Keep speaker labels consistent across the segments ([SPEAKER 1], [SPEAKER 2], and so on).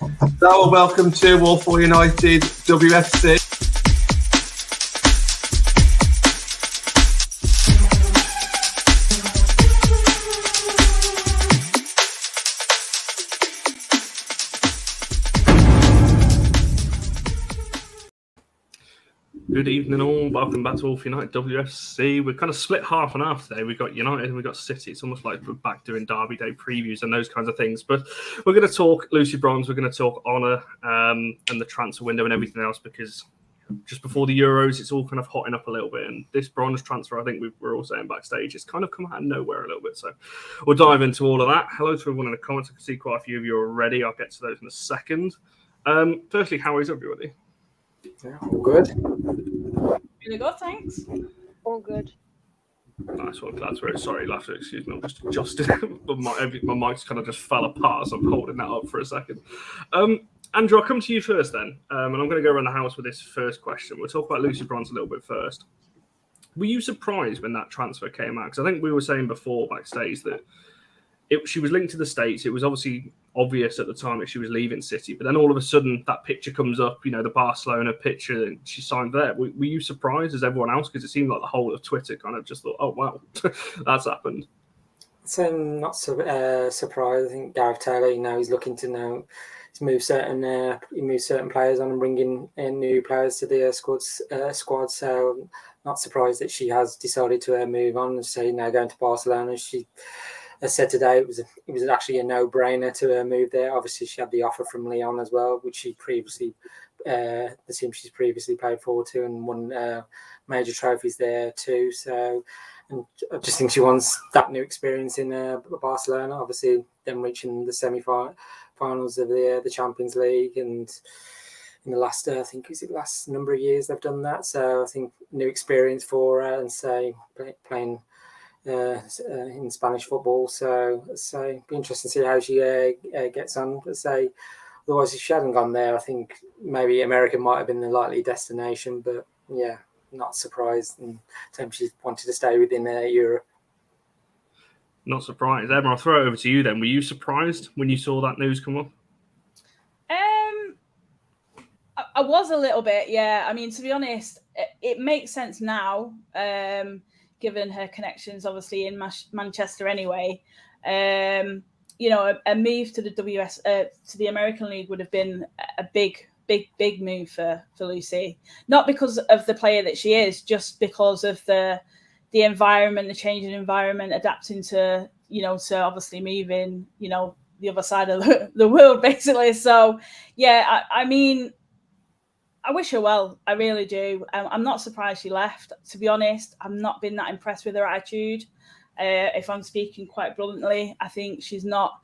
[SPEAKER 1] Hello, welcome to Walpole United WFC. Good evening all, welcome back to Walpole United WFC. We're kind of split half and half today. We've got United and we've got City. It's almost like we're back doing Derby Day previews and those kinds of things. But we're going to talk Lucy Bronze, we're going to talk Ona and the transfer window and everything else, because just before the Euros, it's all kind of hotting up a little bit. And this Bronze transfer, I think we're all saying backstage, it's kind of come out of nowhere a little bit. So we'll dive into all of that. Hello to everyone in the comments. I can see quite a few of you already. I'll get to those in a second. Firstly, how is everybody?
[SPEAKER 2] Yeah, all good.
[SPEAKER 3] Really good, thanks.
[SPEAKER 4] All good.
[SPEAKER 1] Nice one, glad to hear it. Sorry, laughter, excuse me, I'm just adjusting. my mic's kind of just fell apart, so I'm holding that up for a second. Andrew, I'll come to you first then, and I'm going to go around the house with this first question. We'll talk about Lucy Bronze a little bit first. Were you surprised when that transfer came out? Because I think we were saying before backstage that she was linked to the States. It was obviously obvious at the time that she was leaving City, but then all of a sudden that picture comes up, the Barcelona picture, and she signed there. Were you surprised as everyone else? Because it seemed like the whole of Twitter kind of just thought, oh, wow, that's happened.
[SPEAKER 2] So not surprised. I think Gareth Taylor, he's looking to move certain players on and bringing in new players to the squad. So not surprised that she has decided to move on and say now going to Barcelona. She as said today, it was actually a no-brainer to move there. Obviously, she had the offer from Lyon as well, which she previously, the team she's previously played for too, and won major trophies there too. So, and I just think she wants that new experience in Barcelona. Obviously, them reaching the semi-finals of the Champions League, and in the last, I think it was the last number of years they've done that. So I think new experience for her, and playing in Spanish football, so be interesting to see how she gets on. Otherwise, if she hadn't gone there, I think maybe America might have been the likely destination. But yeah, not surprised. And she wanted to stay within Europe.
[SPEAKER 1] Not surprised. Emma, I'll throw it over to you then. Were you surprised when you saw that news come up?
[SPEAKER 3] I was a little bit, yeah. I mean, to be honest, it makes sense now. Given her connections, obviously in Manchester anyway, a move to the to the American League would have been a big move for Lucy. Not because of the player that she is, just because of the environment, the changing environment, adapting to to obviously moving the other side of the world basically. So yeah, I mean, I wish her well. I really do. I'm not surprised she left. To be honest, I've not been that impressed with her attitude. If I'm speaking quite bluntly, I think she's not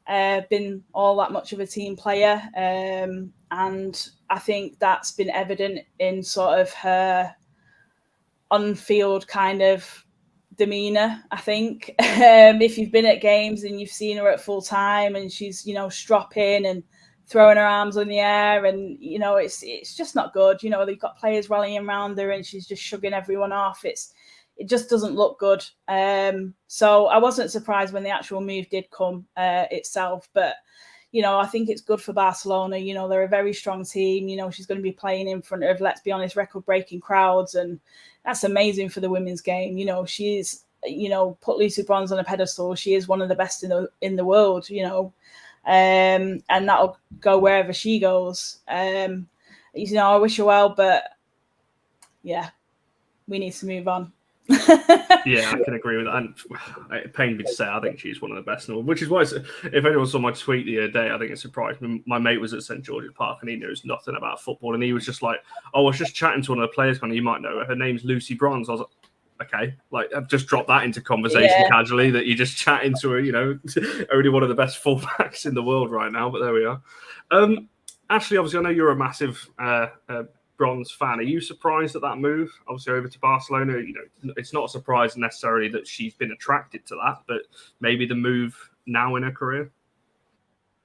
[SPEAKER 3] been all that much of a team player. And I think that's been evident in sort of her on-field kind of demeanour, I think. If you've been at games and you've seen her at full time and she's, stropping and throwing her arms in the air, and it's just not good. They've got players rallying around her and she's just shugging everyone off. It just doesn't look good. So I wasn't surprised when the actual move did come itself, but I think it's good for Barcelona. They're a very strong team. She's going to be playing in front of, let's be honest, record-breaking crowds, and that's amazing for the women's game. She's put Lucy Bronze on a pedestal. She is one of the best in the world. And that'll go wherever she goes. I wish her well, but yeah, we need to move on.
[SPEAKER 1] Yeah, I can agree with that. And it pains me to say, I think she's one of the best in the world, which is why, if anyone saw my tweet the other day, I think it surprised me. My mate was at St. George's Park and he knows nothing about football. And he was just like, I was just chatting to one of the players, you might know her. Her name's Lucy Bronze. I was like, okay, I've just dropped that into conversation casually, that you're just chatting to her, only one of the best fullbacks in the world right now, but there we are. Ashley, obviously, I know you're a massive Bronze fan. Are you surprised at that move, obviously, over to Barcelona? It's not a surprise necessarily that she's been attracted to that, but maybe the move now in her career?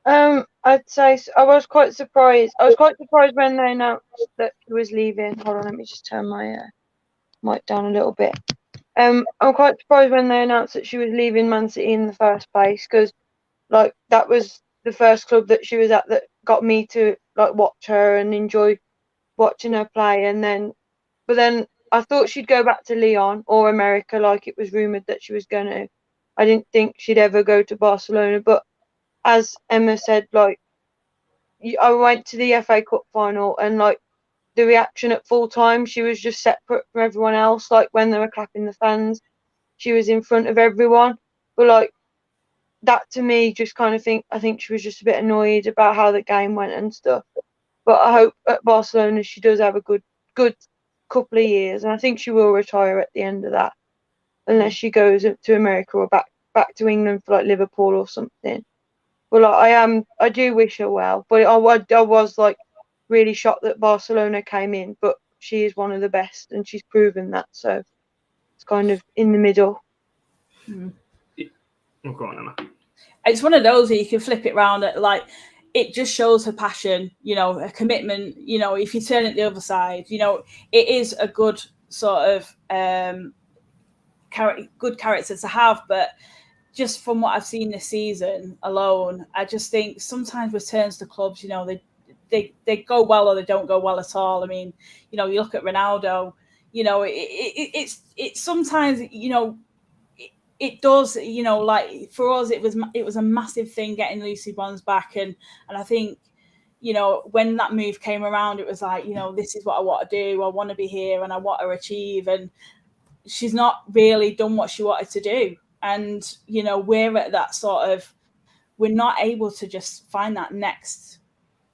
[SPEAKER 4] I'd say I was quite surprised. I was quite surprised when they announced that she was leaving. Hold on, let me just turn my mic down a little bit. I'm quite surprised when they announced that she was leaving Man City in the first place, because that was the first club that she was at that got me to like watch her and enjoy watching her play. But then I thought she'd go back to Lyon or America, like it was rumored that she was going to. I didn't think she'd ever go to Barcelona, but as Emma said, like I went to the FA Cup final, and like the reaction at full time, she was just separate from everyone else. Like when they were clapping the fans, she was in front of everyone. But like that to me, just kind of I think she was just a bit annoyed about how the game went and stuff. But I hope at Barcelona she does have a good couple of years, and I think she will retire at the end of that, unless she goes up to America or back to England for like Liverpool or something. But like, I do wish her well. But I was like really shocked that Barcelona came in, but she is one of the best, and she's proven that. So it's kind of in the middle.
[SPEAKER 1] Oh, go on, Emma.
[SPEAKER 3] It's one of those where you can flip it around. Like it just shows her passion, you know, her commitment. You know, if you turn it the other side, you know, it is a good sort of good character to have. But just from what I've seen this season alone, I just think sometimes returns to clubs, you know, they go well or they don't go well at all. I mean, you know, you look at Ronaldo, you know, it's sometimes, you know, it does, you know, like for us, it was a massive thing getting Lucy Bronze back. And I think, you know, when that move came around, it was like, you know, this is what I want to do. I want to be here and I want to achieve. And she's not really done what she wanted to do. And, you know, we're at that sort of, we're not able to just find that next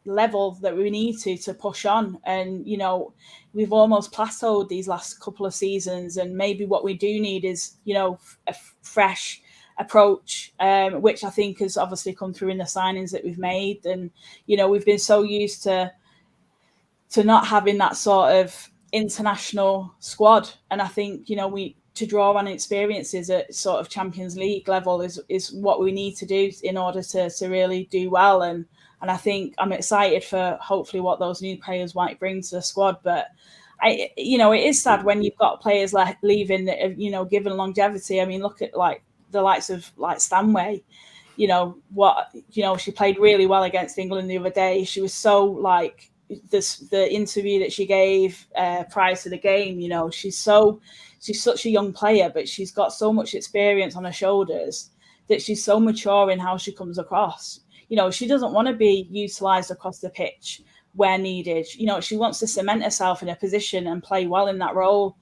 [SPEAKER 3] level that we need to push on. And, you know, we've almost plateaued these last couple of seasons. And maybe what we do need is, you know, a fresh approach, which I think has obviously come through in the signings that we've made. And, you know, we've been so used to not having that sort of international squad. And I think, you know, to draw on experiences at sort of Champions League level is what we need to do in order to really do well. And I think I'm excited for hopefully what those new players might bring to the squad. But you know, it is sad when you've got players like leaving that have, you know, given longevity. I mean, look at like the likes of like Stanway. You know what? You know, she played really well against England the other day. She was so like the interview that she gave prior to the game. You know, she's such a young player, but she's got so much experience on her shoulders that she's so mature in how she comes across. You know, she doesn't want to be utilised across the pitch where needed. You know, she wants to cement herself in a position and play well in that role.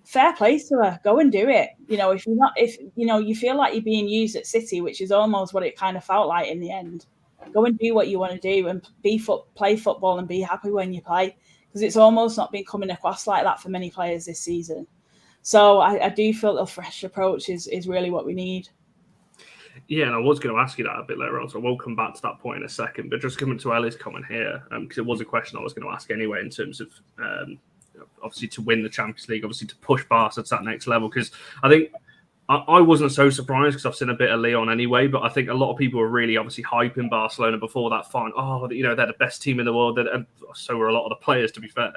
[SPEAKER 3] Fair play to her. Go and do it. You know, if you know, you feel like you're being used at City, which is almost what it kind of felt like in the end. Go and do what you want to do and play football and be happy when you play, because it's almost not been coming across like that for many players this season. So I do feel a fresh approach is really what we need.
[SPEAKER 1] Yeah, and I was going to ask you that a bit later on, so we'll come back to that point in a second. But just coming to Ellie's comment here, because it was a question I was going to ask anyway, in terms of obviously to win the Champions League, obviously to push Barca to that next level. Because I think I wasn't so surprised because I've seen a bit of Lyon anyway, but I think a lot of people were really obviously hyping Barcelona before that final. Oh, you know, they're the best team in the world, and so were a lot of the players, to be fair.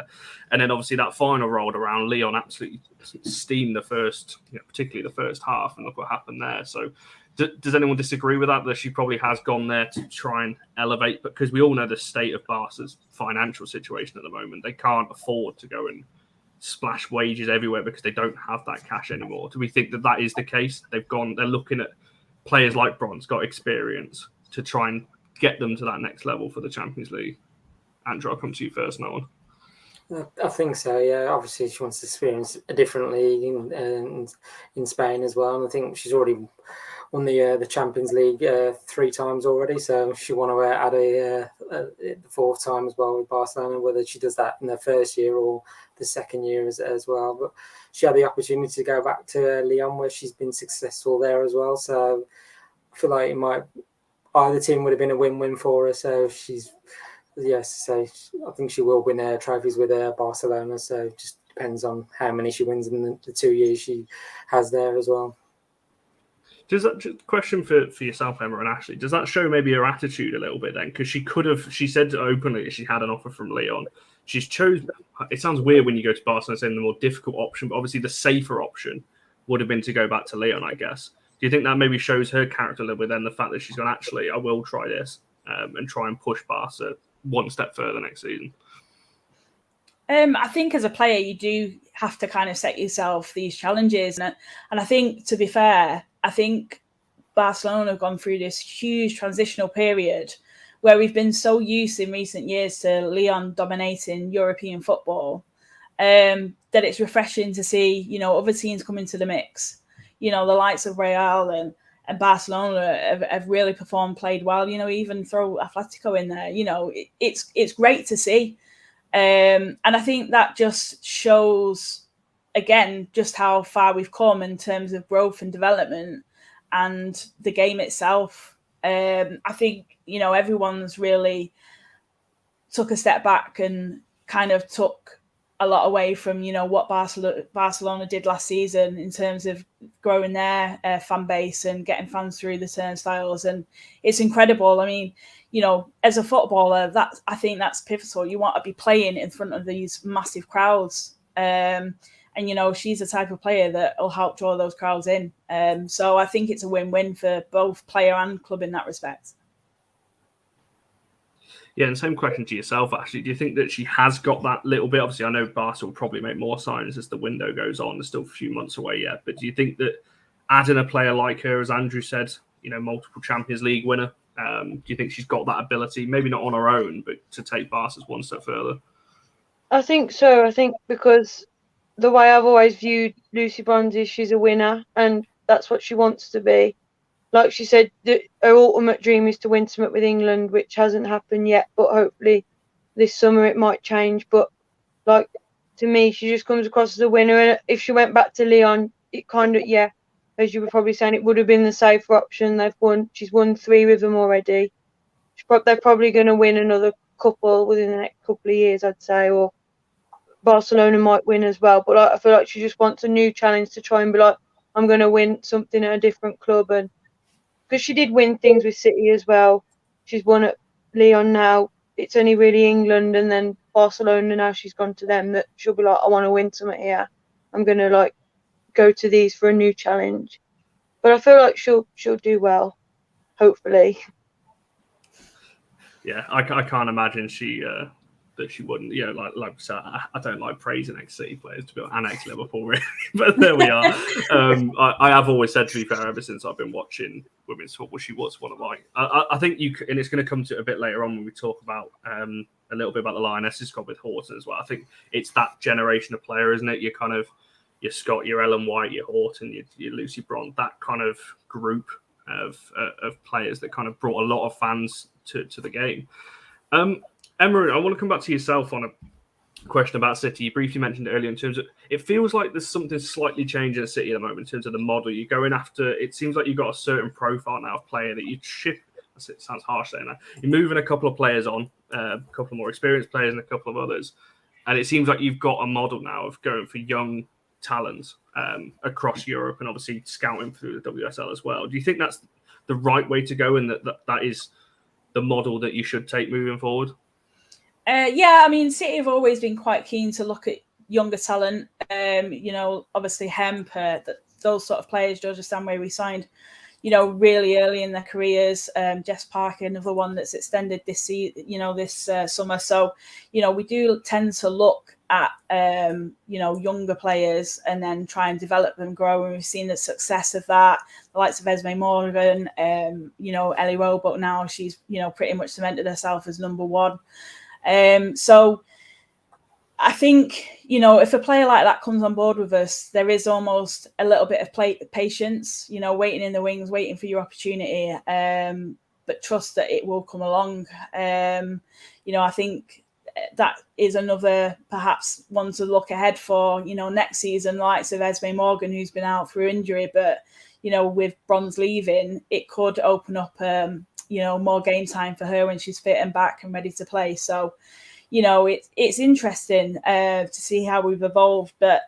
[SPEAKER 1] And then obviously that final rolled around. Lyon absolutely steamed the first, you know, particularly the first half, and look what happened there. So does anyone disagree with that she probably has gone there to try and elevate? Because we all know the state of Barca's financial situation at the moment. They can't afford to go and splash wages everywhere because they don't have that cash anymore. Do we think that is the case? They're looking at players like Bronze, got experience to try and get them to that next level for the Champions League. Andrew, I'll come to you first, no one.
[SPEAKER 2] I think so, yeah. Obviously, she wants to experience a different league in Spain as well. And I think she's already won the Champions League 3 times already, so she want to add the 4th time as well with Barcelona, whether she does that in the first year or the second year as well. But she had the opportunity to go back to Lyon, where she's been successful there as well. So I feel like either team would have been a win-win for her. So so I think she will win trophies with Barcelona. So it just depends on how many she wins in the 2 years she has there as well.
[SPEAKER 1] Does that question for yourself, Emma and Ashley? Does that show maybe her attitude a little bit then? Because she said openly she had an offer from Lyon. She's chosen. It sounds weird when you go to Barcelona saying the more difficult option, but obviously the safer option would have been to go back to Lyon, I guess. Do you think that maybe shows her character a little bit then, the fact that she's gone, actually, I will try this? and try and push Barca one step further next season?
[SPEAKER 3] I think as a player, you do have to kind of set yourself these challenges. And I think, to be fair, I think Barcelona have gone through this huge transitional period where we've been so used in recent years to Lyon dominating European football, that it's refreshing to see, other teams come into the mix. The likes of Real and Barcelona have really performed, played well. Even throw Atletico in there. It's great to see. And I think that just shows, again, just how far we've come in terms of growth and development and the game itself. I think, everyone's really took a step back and kind of took a lot away from, what Barcelona did last season in terms of growing their fan base and getting fans through the turnstiles. And it's incredible. I mean, as a footballer, I think that's pivotal. You want to be playing in front of these massive crowds. And, she's the type of player that will help draw those crowds in. So I think it's a win-win for both player and club in that respect.
[SPEAKER 1] Yeah, and same question to yourself, actually. Do you think that she has got that little bit? Obviously, I know Barca will probably make more signings as the window goes on. There's still a few months away yet. But do you think that adding a player like her, as Andrew said, multiple Champions League winner, do you think she's got that ability, maybe not on her own, but to take Barca's one step further?
[SPEAKER 4] I think so. I think because the way I've always viewed Lucy Bronze is she's a winner, and that's what she wants to be. Like she said, her ultimate dream is to win something with England, which hasn't happened yet, but hopefully this summer it might change. But like, to me, she just comes across as a winner. And if she went back to Lyon, it kind of, as you were probably saying, it would have been the safer option. She's won 3 with them already. They're probably going to win another couple within the next couple of years, I'd say, or Barcelona might win as well. But I feel like she just wants a new challenge to try and be like, I'm going to win something at a different club. And because she did win things with City as well. She's won at Lyon now. It's only really England and then Barcelona now she's gone to them that she'll be like, I want to win something here. I'm going to go to these for a new challenge. But I feel like she'll do well, hopefully.
[SPEAKER 1] Yeah, I can't imagine that she wouldn't. Like I said, I don't like praising ex-City players, to be honest, and ex-Liverpool, really. But there we are. I have always said, to be fair, ever since I've been watching women's football, she was one of my. I think and it's going to come to it a bit later on when we talk about a little bit about the lionesses squad with Houghton as well. I think it's that generation of player, isn't it? You're kind of your Scott, your Ellen White, your Houghton, your Lucy Bronze, that kind of group of players that kind of brought a lot of fans to the game. Emma, I want to come back to yourself on a question about City. You briefly mentioned it earlier in terms of it feels like there's something slightly changing at City at the moment in terms of the model. You're going after, it seems like you've got a certain profile now of player that you ship. It sounds harsh saying that. You're moving a couple of players on, a couple of more experienced players and a couple of others. And it seems like you've got a model now of going for young talents across Europe and obviously scouting through the WSL as well. Do you think that's the right way to go and that is the model that you should take moving forward?
[SPEAKER 3] I mean, City have always been quite keen to look at younger talent. Obviously Hemp, those sort of players, Georgia Stanway, we signed, really early in their careers. Jess Parker, another one that's extended this summer. So, we do tend to look at, younger players and then try and develop them, grow. And we've seen the success of that. The likes of Esme Morgan, Ellie Roebuck now, she's, pretty much cemented herself as number one. So I think, if a player like that comes on board with us, there is almost a little bit of patience, waiting in the wings, waiting for your opportunity, but trust that it will come along. I think that is another perhaps one to look ahead for, next season, the likes of Esme Morgan, who's been out through injury, but, with Bronze leaving, it could open up more game time for her when she's fit and back and ready to play. So, it's interesting to see how we've evolved. But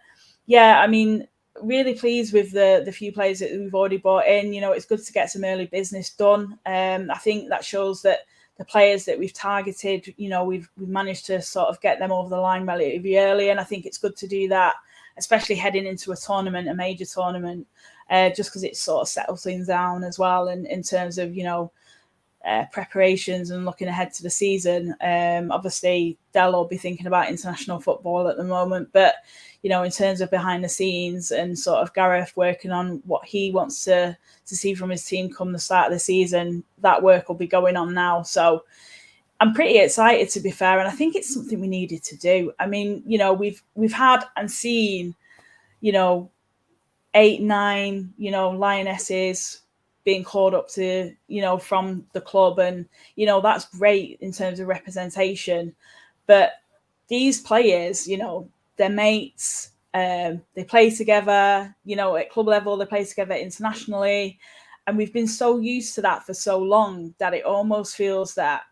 [SPEAKER 3] I mean, really pleased with the few players that we've already brought in. It's good to get some early business done. I think that shows that the players that we've targeted, we've managed to sort of get them over the line relatively early. And I think it's good to do that, especially heading into a major tournament, just because it sort of settles things down as well. And in terms of, preparations and looking ahead to the season. Obviously, Dell will be thinking about international football at the moment, but in terms of behind the scenes and sort of Gareth working on what he wants to see from his team come the start of the season, that work will be going on now. So I'm pretty excited, to be fair, and I think it's something we needed to do. I mean, we've had and seen, 8, 9, lionesses being called up to, from the club, and that's great in terms of representation. But these players, they're mates. They play together, at club level. They play together internationally, and we've been so used to that for so long that it almost feels that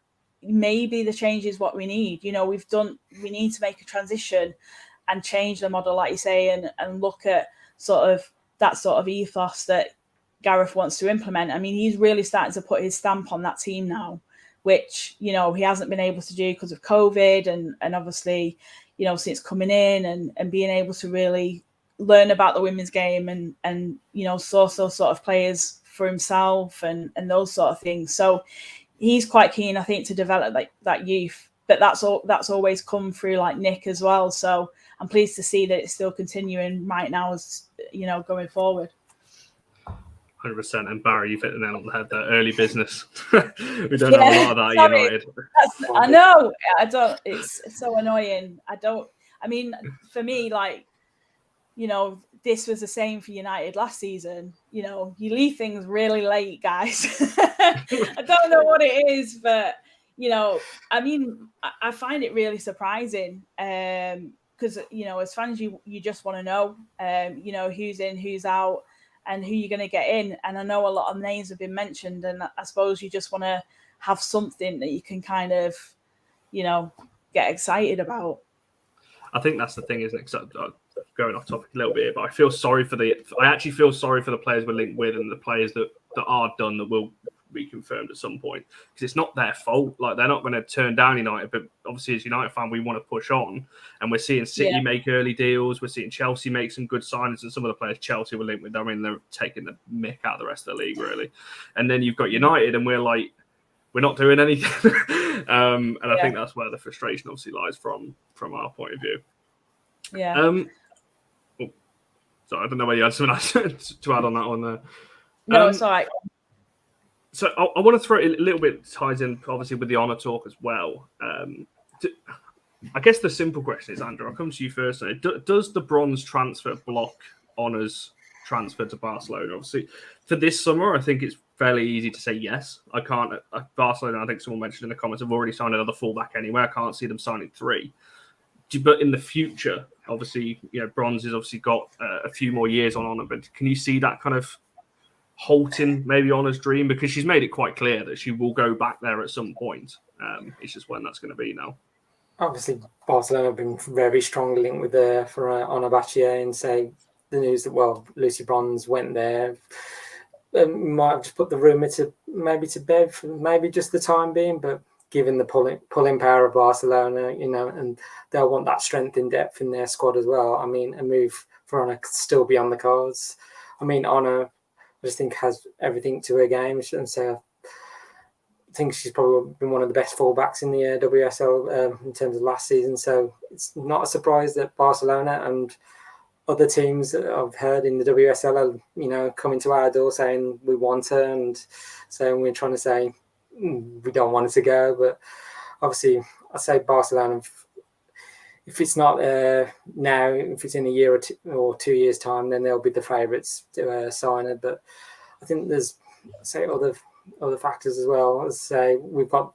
[SPEAKER 3] maybe the change is what we need. We need to make a transition and change the model, like you say, and look at sort of that sort of ethos that Gareth wants to implement. I mean, he's really starting to put his stamp on that team now, which, he hasn't been able to do because of COVID and obviously, since coming in and being able to really learn about the women's game and source those sort of players for himself and those sort of things. So he's quite keen, I think, to develop that youth. But that's always come through like Nick as well. So I'm pleased to see that it's still continuing right now as, going forward.
[SPEAKER 1] 100%. And Barry, you've hit the nail on the head there. Early business. We don't have a lot of that at United.
[SPEAKER 3] I know. I don't. It's so annoying. I mean, for me, this was the same for United last season. You leave things really late, guys. I don't know what it is, but I mean, I find it really surprising because as fans, you just want to know, who's in, who's out, and who you're going to get in. And I know a lot of names have been mentioned, and I suppose you just want to have something that you can kind of, get excited about.
[SPEAKER 1] I think that's the thing, isn't it? Except, going off topic a little bit, but I actually feel sorry for the players we're linked with and the players that are done that will be confirmed at some point, because it's not their fault. Like, they're not going to turn down United, but obviously as a United fan we want to push on, and we're seeing City make early deals, we're seeing Chelsea make some good signings, and some of the players Chelsea were linked with, I mean, they're taking the mick out of the rest of the league really. And then you've got United and we're not doing anything. And I think that's where the frustration obviously lies from our point of view. So I don't know whether you had something to add on that one there.
[SPEAKER 3] No, it's all right.
[SPEAKER 1] So I want to throw it a little bit, ties in obviously with the Ona talk as well. I guess the simple question is, Andrew, I'll come to you first. Does the bronze transfer block Ona's transfer to Barcelona? Obviously, for this summer, I think it's fairly easy to say yes. I can't. Barcelona, I think someone mentioned in the comments, have already signed another fullback anyway. I can't see them signing 3. But in the future, obviously, bronze has obviously got a few more years on Ona. But can you see that kind of halting maybe Ona's dream, because she's made it quite clear that she will go back there at some point? It's just when that's going to be now.
[SPEAKER 2] Obviously, Barcelona have been very strongly linked with Ona Battle, and say the news that Lucy Bronze went there. Might have just put the rumour to bed for maybe just the time being, but given the pulling power of Barcelona, and they'll want that strength in depth in their squad as well. I mean, a move for Ona could still be on the cards. I mean, Ona, I just think, has everything to her game, and so I think she's probably been one of the best fullbacks in the WSL in terms of last season. So it's not a surprise that Barcelona and other teams that I've heard in the WSL are, coming to our door saying we want her, and so we're trying to say we don't want her to go. But obviously, I say Barcelona, if it's not now, if it's in a year or 2 years' time, then they'll be the favourites to sign her. But I think there's, other factors as well. As say, we've got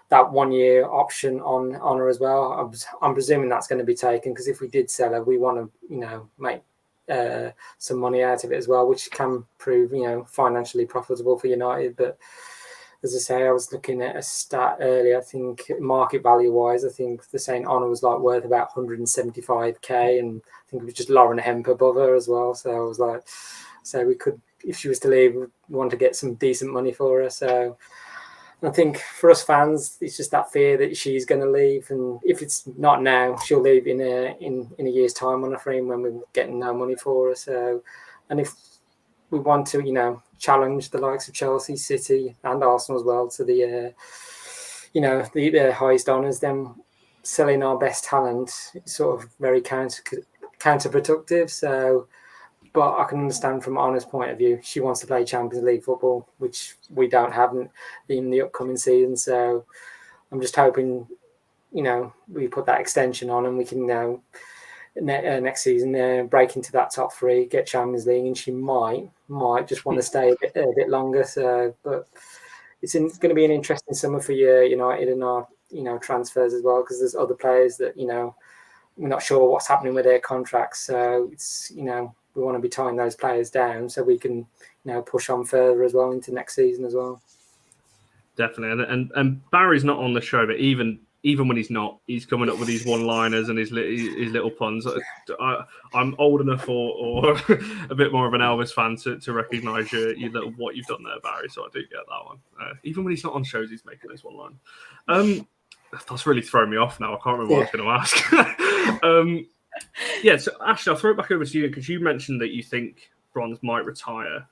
[SPEAKER 2] that 1 year option on her as well. I'm presuming that's going to be taken, because if we did sell her, we want to make some money out of it as well, which can prove financially profitable for United. But as I say, I was looking at a stat earlier. I think market value wise, I think they're saying Ona was worth about 175k, and I think it was just Lauren Hemp above her as well. So I was like, so we could, if she was to leave, we want to get some decent money for her. So I think for us fans, it's just that fear that she's going to leave, and if it's not now, she'll leave in a year's time on a frame when we're getting no money for her. So, and if we want to, challenge the likes of Chelsea, City, and Arsenal as well to the the highest honours. Then selling our best talent is sort of very counterproductive. So, but I can understand from Ona's point of view, she wants to play Champions League football, which we don't have in the upcoming season. So, I'm just hoping, we put that extension on and we can next season break into that top three, get Champions League, and she might just want to stay a bit longer. So, but it's going to be an interesting summer for United and our transfers as well, because there's other players that we're not sure what's happening with their contracts. So it's we want to be tying those players down so we can push on further as well into next season as well.
[SPEAKER 1] Definitely, and Barry's not on the show, but even when he's not, he's coming up with these one-liners and his little puns. I'm old enough or a bit more of an Elvis fan to recognise your little what you've done there, Barry. So I do get that one. Even when he's not on shows, he's making those one-line. That's really thrown me off now. I can't remember what I was going to ask. So Ashley, I'll throw it back over to you because you mentioned that you think Bronze might retire,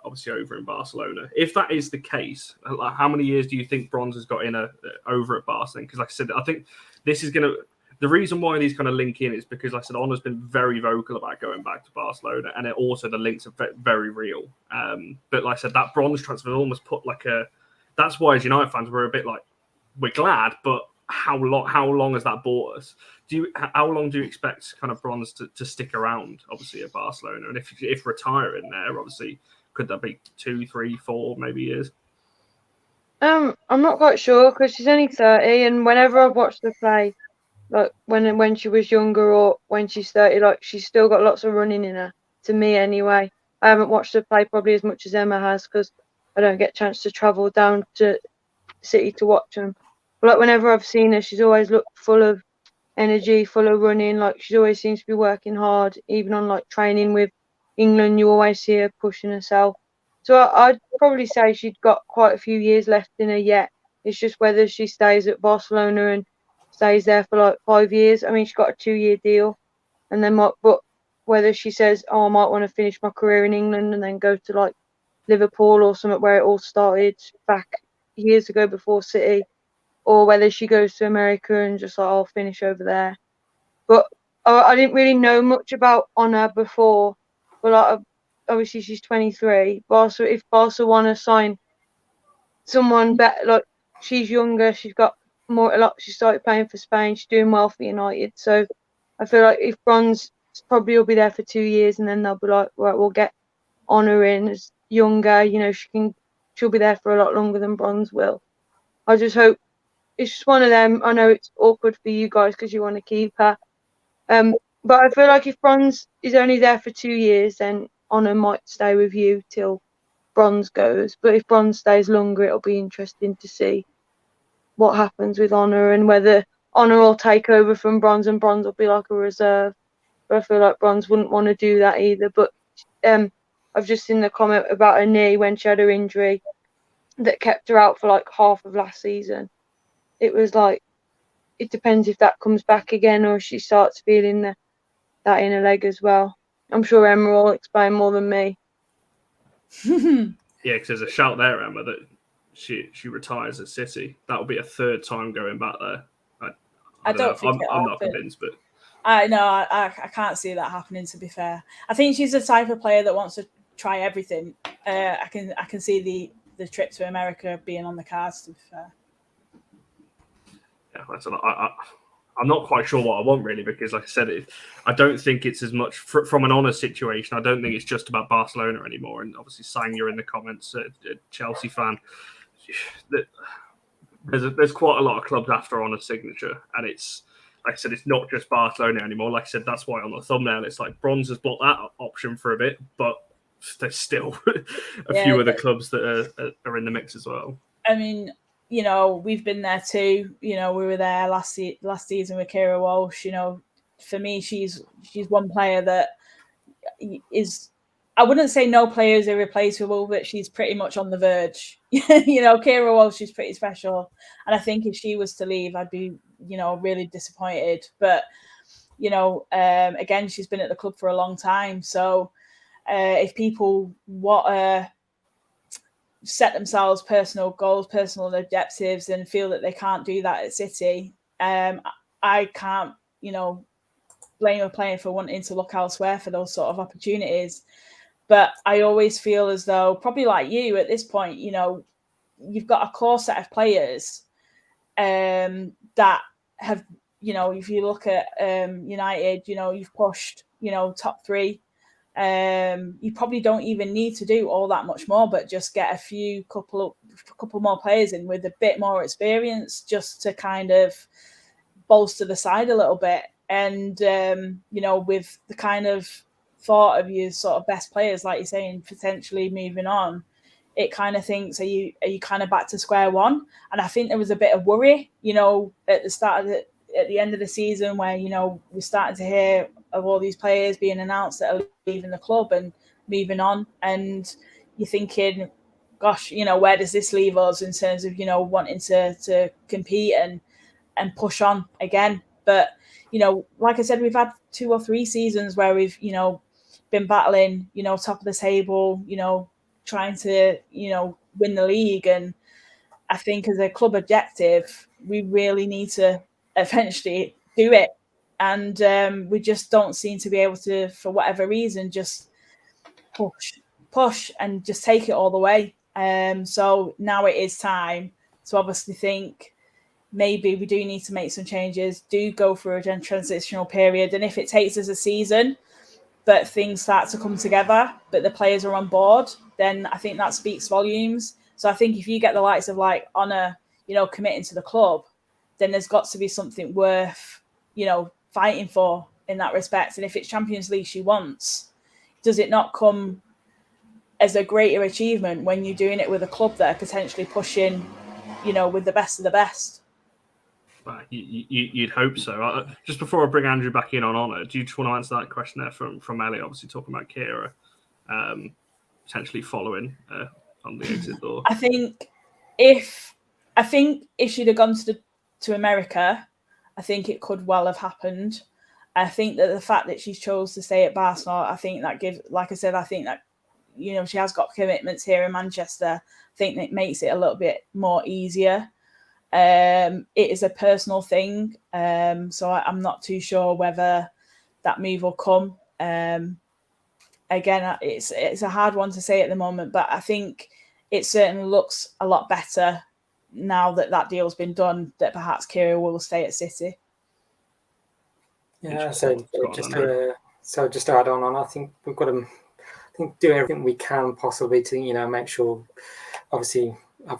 [SPEAKER 1] obviously over in Barcelona. If that is the case, how many years do you think Bronze has got in over at Barcelona? Because like I said, I think this is going to... The reason why these kind of link in is because, like I said, Ona's been very vocal about going back to Barcelona, and also the links are very real. But like I said, that Bronze transfer almost put like a... That's why as United fans, we're a bit like, we're glad, but how long has that bought us? How long do you expect kind of Bronze to stick around, obviously, at Barcelona? And if retiring there, obviously, could that be 2, 3, 4 maybe years?
[SPEAKER 4] I'm not quite sure because she's only 30, and whenever I've watched her play, like when she was younger or when she's 30, like she's still got lots of running in her. To me, anyway, I haven't watched her play probably as much as Emma has because I don't get a chance to travel down to City to watch them. But like whenever I've seen her, she's always looked full of energy, full of running. Like she always seems to be working hard. Even on like training with England, you always see her pushing herself. So I'd probably say she'd got quite a few years left in her yet. It's just whether she stays at Barcelona and stays there for like 5 years. I mean, she's got a 2-year deal, and then but whether she says, "Oh, I might want to finish my career in England and then go to like Liverpool or something where it all started back years ago before City," or whether she goes to America and just like, I'll finish over there. But I didn't really know much about Ona before. But like, obviously she's 23. If Barca want to sign someone better, like she's younger, she's got she started playing for Spain, she's doing well for United. So I feel like if Bronze probably will be there for 2 years and then they'll be like, right, we'll get Ona in as younger, she'll be there for a lot longer than Bronze will. I just hope. It's just one of them. I know it's awkward for you guys because you want to keep her. But I feel like if Bronze is only there for 2 years, then Ona might stay with you till Bronze goes. But if Bronze stays longer, it'll be interesting to see what happens with Ona and whether Ona will take over from Bronze and Bronze will be like a reserve. But I feel like Bronze wouldn't want to do that either. But I've just seen the comment about her knee when she had her injury that kept her out for like half of last season. It was like, it depends if that comes back again or she starts feeling that in her leg as well. I'm sure Emma will explain more than me.
[SPEAKER 1] Yeah, because there's a shout there, Emma, that she retires at City. That will be a third time going back there. I don't think I'm not convinced, but
[SPEAKER 3] I can't see that happening. To be fair, I think she's the type of player that wants to try everything. I can see the trip to America being on the cards. To be fair.
[SPEAKER 1] Yeah, I'm not quite sure what I want really because, like I said, I don't think it's as much from an Ona situation. I don't think it's just about Barcelona anymore. And obviously, Sanya in the comments, a Chelsea fan, there's quite a lot of clubs after Ona's signature, and it's like I said, it's not just Barcelona anymore. Like I said, that's why on the thumbnail it's like Bronze has blocked that option for a bit, but there's still a few other clubs that are in the mix as well.
[SPEAKER 3] I mean, we've been there too. We were there last season with Kira Walsh. For me, she's one player that is, I wouldn't say no player is irreplaceable, but she's pretty much on the verge. Kira Walsh is pretty special. And I think if she was to leave, I'd be, really disappointed. But, again, she's been at the club for a long time. So if people want her set themselves personal goals, personal objectives, and feel that they can't do that at City. I can't, blame a player for wanting to look elsewhere for those sort of opportunities. But I always feel as though, probably like you at this point, you've got a core set of players that have, if you look at United, you've pushed, top three. You probably don't even need to do all that much more, but just get a couple more players in with a bit more experience, just to kind of bolster the side a little bit. And with the kind of thought of your sort of best players, like you're saying, potentially moving on, it kind of thinks, are you kind of back to square one? And I think there was a bit of worry, at the start of at the end of the season, where we're starting to hear of all these players being announced that are leaving the club and moving on, and you're thinking, gosh, where does this leave us in terms of wanting to compete and push on again? But like I said, we've had 2 or 3 seasons where we've been battling top of the table, trying to win the league. And I think as a club objective, we really need to eventually do it. And we just don't seem to be able to, for whatever reason, just push and just take it all the way. So now it is time to obviously think, maybe we do need to make some changes, do go through a transitional period. And if it takes us a season, but things start to come together, but the players are on board, then I think that speaks volumes. So I think if you get the likes of like Ona, committing to the club, then there's got to be something worth, fighting for in that respect. And if it's Champions League she wants, does it not come as a greater achievement when you're doing it with a club that are potentially pushing, with the best of the best?
[SPEAKER 1] Well, you'd hope so. Just before I bring Andrew back in on Ona, do you just want to answer that question there from Ellie, obviously talking about Kira potentially following on the exit door?
[SPEAKER 3] I think if she'd have gone to America, I think it could well have happened. I think that the fact that she chose to stay at Barcelona, I think that gives, like I said, I think that she has got commitments here in Manchester. I think that makes it a little bit more easier. It is a personal thing, so I'm not too sure whether that move will come. Again, it's a hard one to say at the moment, but I think it certainly looks a lot better now that deal's been done, that perhaps Kira will stay at City.
[SPEAKER 2] Yeah, so just to add on, I think we've got to do everything we can possibly to make sure, obviously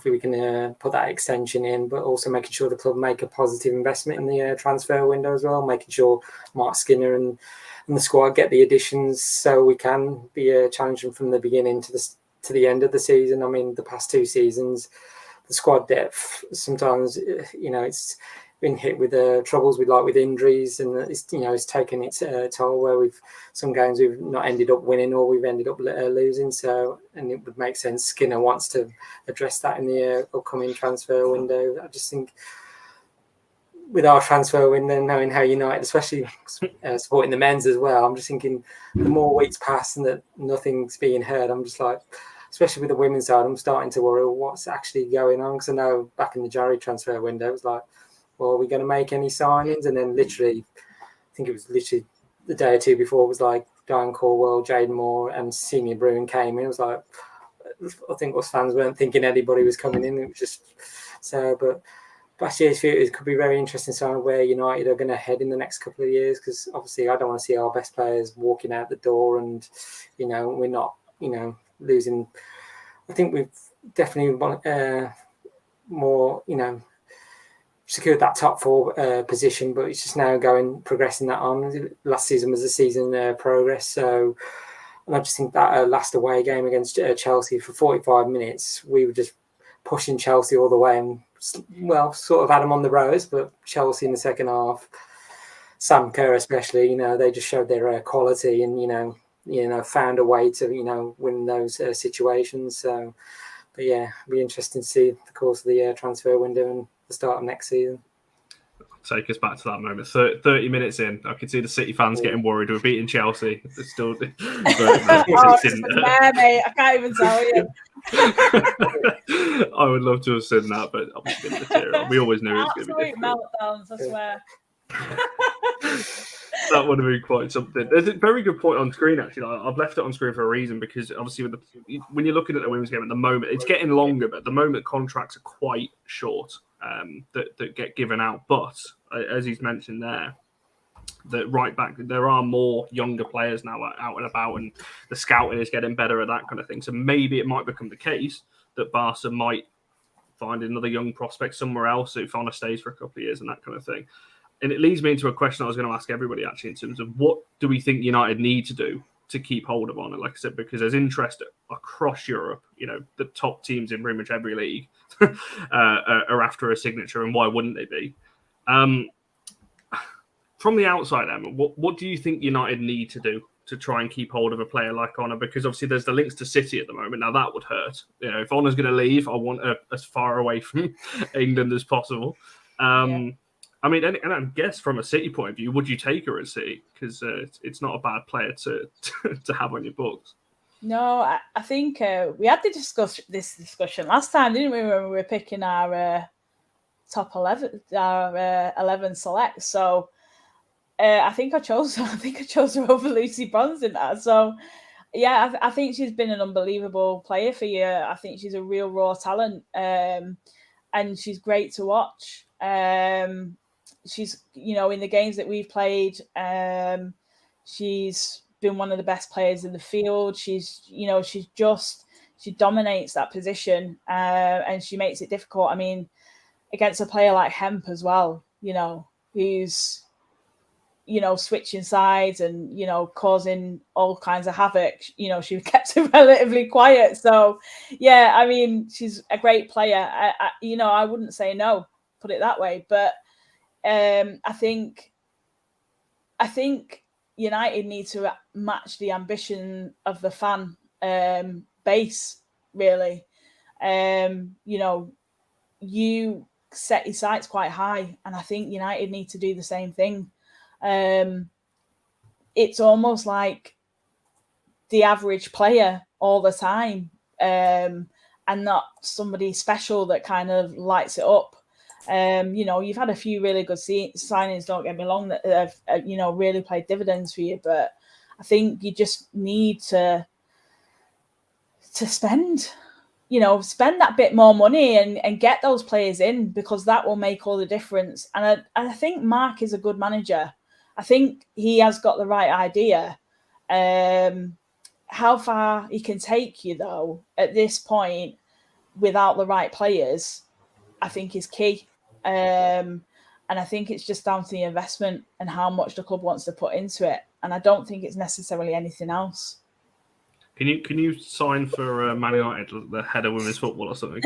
[SPEAKER 2] we can put that extension in, but also making sure the club make a positive investment in the transfer window as well, making sure Mark Skinner and the squad get the additions so we can be challenging from the beginning to the end of the season. I mean, the past 2 seasons, the squad depth sometimes, it's been hit with troubles with injuries, and it's taken its toll, where some games we've not ended up winning or we've ended up losing. So, and it would make sense Skinner wants to address that in the upcoming transfer window. I just think with our transfer window, knowing how United, especially supporting the men's as well, I'm just thinking the more weeks pass and that nothing's being heard, I'm just like, especially with the women's side, I'm starting to worry what's actually going on, because I know back in the Jarry transfer window, it was like, well, are we going to make any signings? And then literally, I think it was literally the day or 2 before, it was like Diane Corwell, Jaden Moore and Senior Bruin came in. It was like, I think us fans weren't thinking anybody was coming in. It was just so, but last year's it could be very interesting to know where United are going to head in the next couple of years, because obviously I don't want to see our best players walking out the door and, we're not, losing. I think we've definitely more, secured that top 4 position, but it's just now progressing that on. Last season was a season progress, so, and I just think that last away game against Chelsea for 45 minutes, we were just pushing Chelsea all the way, and sort of had them on the rose, but Chelsea in the second half, Sam Kerr especially, they just showed their quality and found a way to win those situations. So, but yeah, it'll be interesting to see the course of the transfer window and the start of next season.
[SPEAKER 1] take us back to that moment. 30 minutes in, I could see the City fans getting worried. We're beating Chelsea. It's still, but
[SPEAKER 3] it didn't. Mate, I can't even tell you.
[SPEAKER 1] I would love to have seen that, but obviously didn't material. We always knew it was going to be difficult.
[SPEAKER 3] Meltdowns, I swear.
[SPEAKER 1] That would have been quite something. There's a very good point on screen, actually. I've left it on screen for a reason, because obviously when you're looking at the women's game at the moment, it's getting longer, but at the moment contracts are quite short that get given out. But as he's mentioned there, that right back, there are more younger players now out and about, and the scouting is getting better at that kind of thing. So maybe it might become the case that Barca might find another young prospect somewhere else if Ona stays for a couple of years and that kind of thing. And it leads me into a question I was going to ask everybody, actually, in terms of what do we think United need to do to keep hold of Ona? Like I said, because there's interest across Europe. You know, the top teams in pretty much every league are after a signature, and why wouldn't they be? From the outside, Emma, what do you think United need to do to try and keep hold of a player like Ona? Because obviously there's the links to City at the moment. Now that would hurt. You know, if Ona's going to leave, I want her as far away from England as possible. I mean, and I guess from a City point of view, would you take her at City? Because it's not a bad player to have on your books.
[SPEAKER 3] No, I think we had this discussion last time, didn't we, when we were picking our top 11, our 11 select. So I think I chose her over Lucy Bronze, didn't I? So yeah, I think she's been an unbelievable player for you. I think she's a real raw talent, and she's great to watch. She's, you know, in the games that we've played, she's been one of the best players in the field. She dominates that position, and she makes it difficult. I mean, against a player like Hemp as well, you know, who's, you know, switching sides and, you know, causing all kinds of havoc. You know, she kept it relatively quiet. So, yeah, I mean, she's a great player. I wouldn't say no, put it that way. But I think United need to match the ambition of the fan base, really. You know, you set your sights quite high, and I think United need to do the same thing. It's almost like the average player all the time, and not somebody special that kind of lights it up. You know, you've had a few really good signings, don't get me wrong, that have, you know, really played dividends for you. But I think you just need to spend that bit more money and get those players in, because that will make all the difference. And I think Mark is a good manager. I think he has got the right idea. How far he can take you, though, at this point, without the right players, I think is key. And I think it's just down to the investment and how much the club wants to put into it. And I don't think it's necessarily anything else.
[SPEAKER 1] Can you sign for Man United, the head of women's football or something?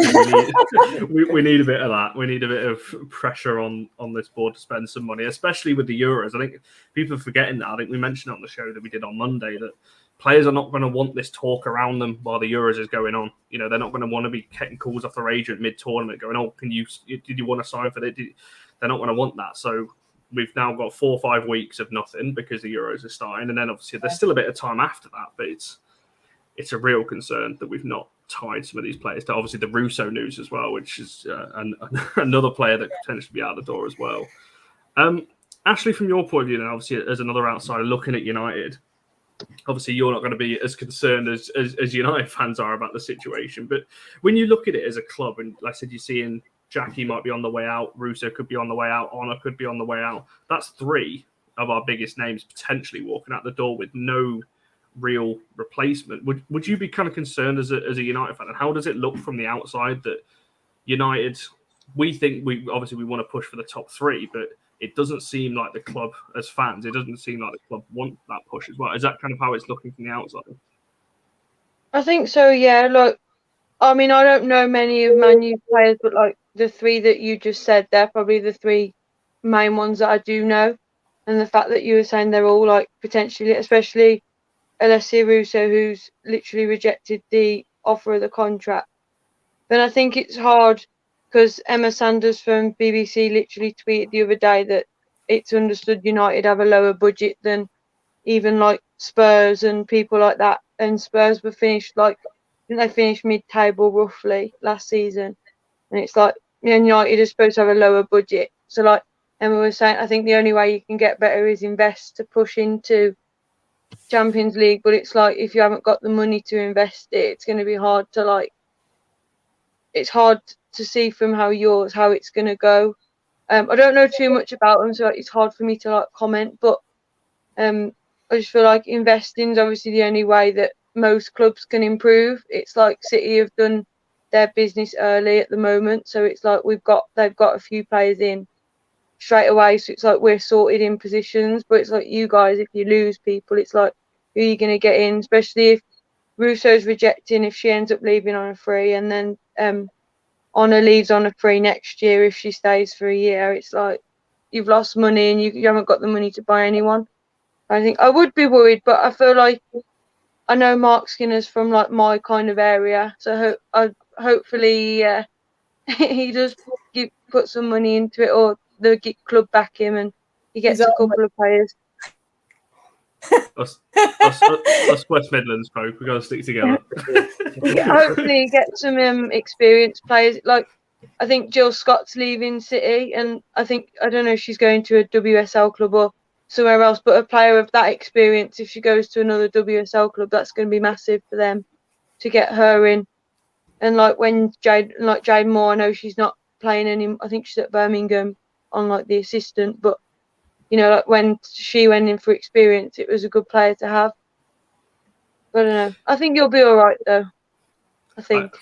[SPEAKER 1] We need a bit of that. We need a bit of pressure on this board to spend some money, especially with the Euros. I think people are forgetting that. I think we mentioned on the show that we did on Monday that players are not going to want this talk around them while the Euros is going on. You know, they're not going to want to be getting calls off their agent mid-tournament going, "Oh, did you want to sign for that?" They're not going to want that. So we've now got 4 or 5 weeks of nothing because the Euros are starting, and then obviously there's still a bit of time after that, but it's a real concern that we've not tied some of these players to obviously the Russo news as well, which is another player that could potentially be out the door as well. Ashley, from your point of view, now, obviously as another outsider looking at United, obviously you're not going to be as concerned as United fans are about the situation. But when you look at it as a club, and like I said, you're seeing Jackie might be on the way out, Russo could be on the way out, Ona could be on the way out. That's 3 of our biggest names potentially walking out the door with no real replacement. Would you be kind of concerned as a United fan? And how does it look from the outside that United, we think we want to push for the top 3, but it doesn't seem like the club, as fans, it doesn't seem like the club want that push as well. Is that kind of how it's looking from the outside?
[SPEAKER 4] I think so, yeah. Like, I mean, I don't know many of Man U players, but like the 3 that you just said, they're probably the 3 main ones that I do know. And the fact that you were saying they're all like potentially, especially Alessia Russo, who's literally rejected the offer of the contract, then I think it's hard because Emma Sanders from BBC literally tweeted the other day that it's understood United have a lower budget than even like Spurs and people like that, and Spurs were finished like, I think they finished mid-table roughly last season, and it's like, United is supposed to have a lower budget. So like Emma was saying, I think the only way you can get better is invest to push into Champions League, but it's like if you haven't got the money to invest it's going to be hard to like, it's hard to see from how it's going to go. I don't know too much about them, so it's hard for me to like comment, but I just feel like investing is obviously the only way that most clubs can improve. It's like City have done their business early at the moment, so it's like they've got a few players in straight away, so it's like we're sorted in positions. But it's like you guys, if you lose people, it's like who are you going to get in, especially if Russo's rejecting, if she ends up leaving on a free, and then Ona leaves on a free next year if she stays for a year. It's like you've lost money and you haven't got the money to buy anyone. I think I would be worried, but I feel like I know Mark Skinner's from like my kind of area, so hopefully he does put some money into it, or the club back him and he gets a couple of players.
[SPEAKER 1] Us West Midlands folk, we got to stick together.
[SPEAKER 4] Hopefully get some experienced players. Like I think Jill Scott's leaving City, and I don't know if she's going to a WSL club or somewhere else, but a player of that experience, if she goes to another WSL club, that's going to be massive for them to get her in. And like when Jade Moore, I know she's not playing anymore. I think she's at Birmingham on like the assistant, but like when she went in for experience, it was a good player to have. I don't know. I think you'll be all right though. I think.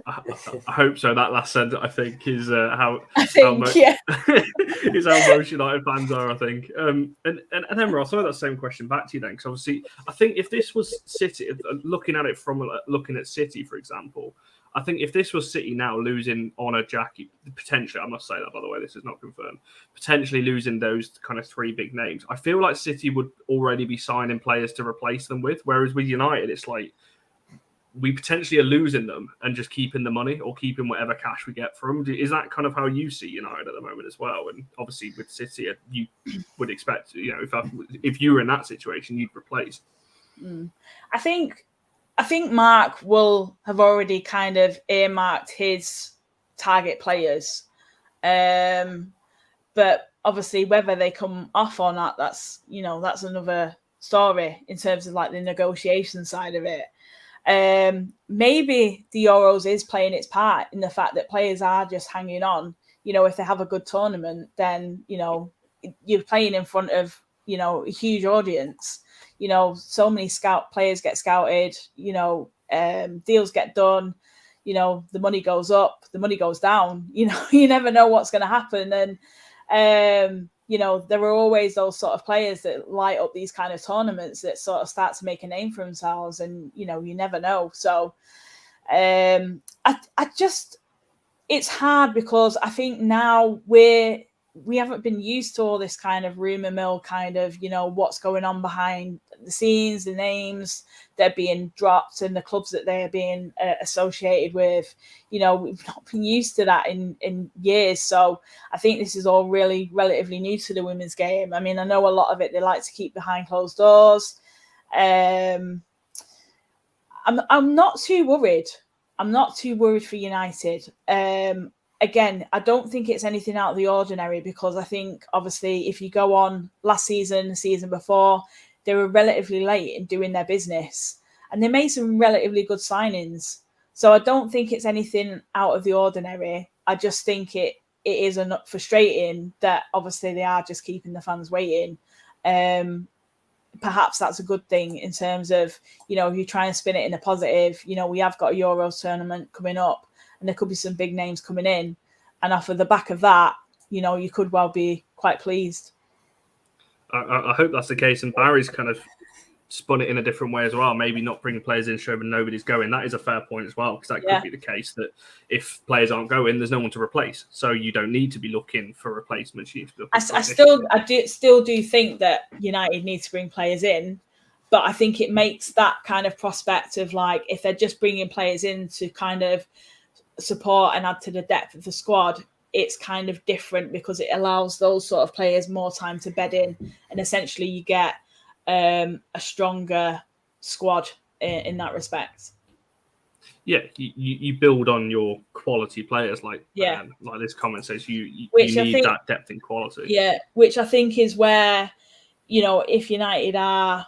[SPEAKER 1] I hope so. That last sentence, I think, is how is how most United fans are. I think. And then Ross, I'll throw that same question back to you then, because obviously, I think if this was City, looking at it from looking at City, for example, I think if this was City now losing Ona, Jackie, potentially, I must say that by the way, this is not confirmed, potentially losing those kind of three big names, I feel like City would already be signing players to replace them with. Whereas with United, it's like we potentially are losing them and just keeping the money or keeping whatever cash we get from them. Is that kind of how you see United at the moment as well? And obviously with City, you would expect, if you were in that situation, you'd replace.
[SPEAKER 3] I think Mark will have already kind of earmarked his target players. But obviously whether they come off or not, that's another story in terms of like the negotiation side of it. Maybe the Euros is playing its part in the fact that players are just hanging on. If they have a good tournament, then, you're playing in front of, a huge audience. So many players get scouted, deals get done, the money goes up, the money goes down, you never know what's going to happen. And, there are always those sort of players that light up these kind of tournaments that sort of start to make a name for themselves, and, you never know. So it's hard because I think now we haven't been used to all this kind of rumor mill kind of, what's going on behind the scenes, the names that are being dropped and the clubs that they're being associated with. We've not been used to that in years. So I think this is all really relatively new to the women's game. I mean, I know a lot of it they like to keep behind closed doors. I'm not too worried. I'm not too worried for United. Again, I don't think it's anything out of the ordinary, because I think, obviously, if you go on last season, the season before, they were relatively late in doing their business and they made some relatively good signings. So I don't think it's anything out of the ordinary. I just think it is frustrating that obviously they are just keeping the fans waiting. Perhaps that's a good thing in terms of, if you try and spin it in a positive, we have got a Euros tournament coming up, and there could be some big names coming in. And off of the back of that, you could well be quite pleased.
[SPEAKER 1] I hope that's the case. And Barry's kind of spun it in a different way as well. Maybe not bringing players in, showing nobody's going. That is a fair point as well, because that could be the case that if players aren't going, there's no one to replace. So you don't need to be looking for replacements. You need to be looking
[SPEAKER 3] I still do think that United needs to bring players in. But I think it makes that kind of prospect of like, if they're just bringing players in to kind of support and add to the depth of the squad, it's kind of different because it allows those sort of players more time to bed in, and essentially you get a stronger squad in that respect.
[SPEAKER 1] Yeah, you build on your quality players, like this comment says. You need that depth and quality.
[SPEAKER 3] Yeah, which I think is where, if United are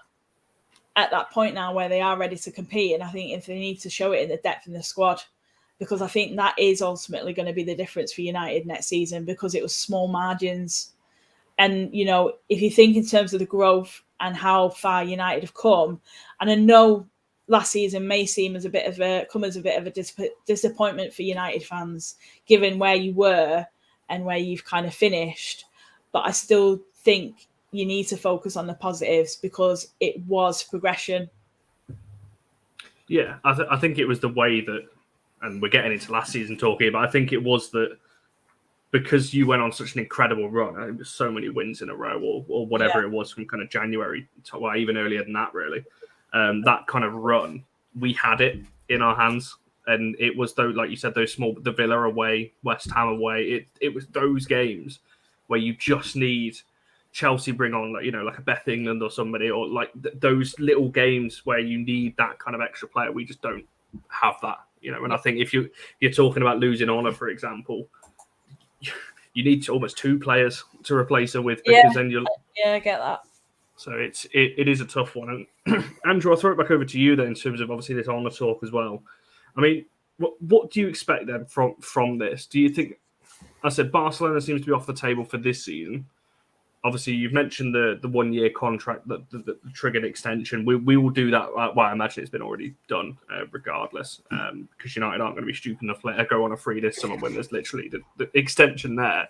[SPEAKER 3] at that point now where they are ready to compete, and I think if they need to show it in the depth in the squad, because I think that is ultimately going to be the difference for United next season, because it was small margins. And, if you think in terms of the growth and how far United have come, and I know last season may seem as a bit of a disappointment for United fans, given where you were and where you've kind of finished. But I still think you need to focus on the positives because it was progression.
[SPEAKER 1] Yeah, I think it was the way that, and we're getting into last season talking, but I think it was that because you went on such an incredible run, I think it was so many wins in a row or whatever it was from kind of January to, well, even earlier than that, really. That kind of run, we had it in our hands. And it was, though, like you said, those small, the Villa away, West Ham away. It was those games where you just need Chelsea bring on, like a Beth England or somebody, or like those little games where you need that kind of extra player. We just don't have that, And I think if you're talking about losing Ona, for example, you need almost two players to replace her with, because then you'll.
[SPEAKER 3] Yeah, I get that.
[SPEAKER 1] So it is a tough one. And Andrew, I'll throw it back over to you then in terms of obviously this Ona talk as well. I mean, what do you expect then from this? Do you think? I said Barcelona seems to be off the table for this season. Obviously, you've mentioned the 1 year contract, the triggered extension. We will do that. Well, I imagine it's been already done, regardless, because United aren't going to be stupid enough to let her go on a free this summer when there's literally the extension there.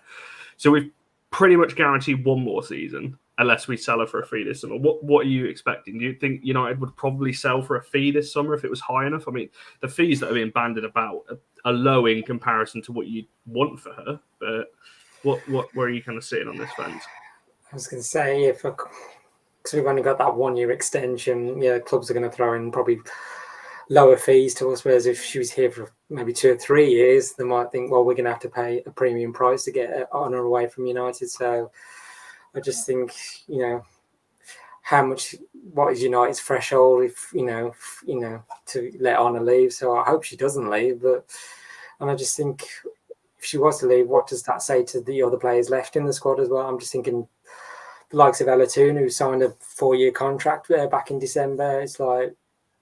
[SPEAKER 1] So we've pretty much guaranteed one more season, unless we sell her for a fee this summer. What are you expecting? Do you think United would probably sell for a fee this summer if it was high enough? I mean, the fees that are being banded about are low in comparison to what you'd want for her. But where are you kind of sitting on this fence?
[SPEAKER 2] I was going to say, because we've only got that 1 year extension, clubs are going to throw in probably lower fees to us. Whereas if she was here for maybe 2 or 3 years, they might think, well, we're going to have to pay a premium price to get on or away from United. So I just think, what is United's threshold if to let Ona leave? So I hope she doesn't leave, and I just think if she was to leave, what does that say to the other players left in the squad as well? I'm just thinking the likes of Ella Toon, who signed a 4 year contract back in December. It's like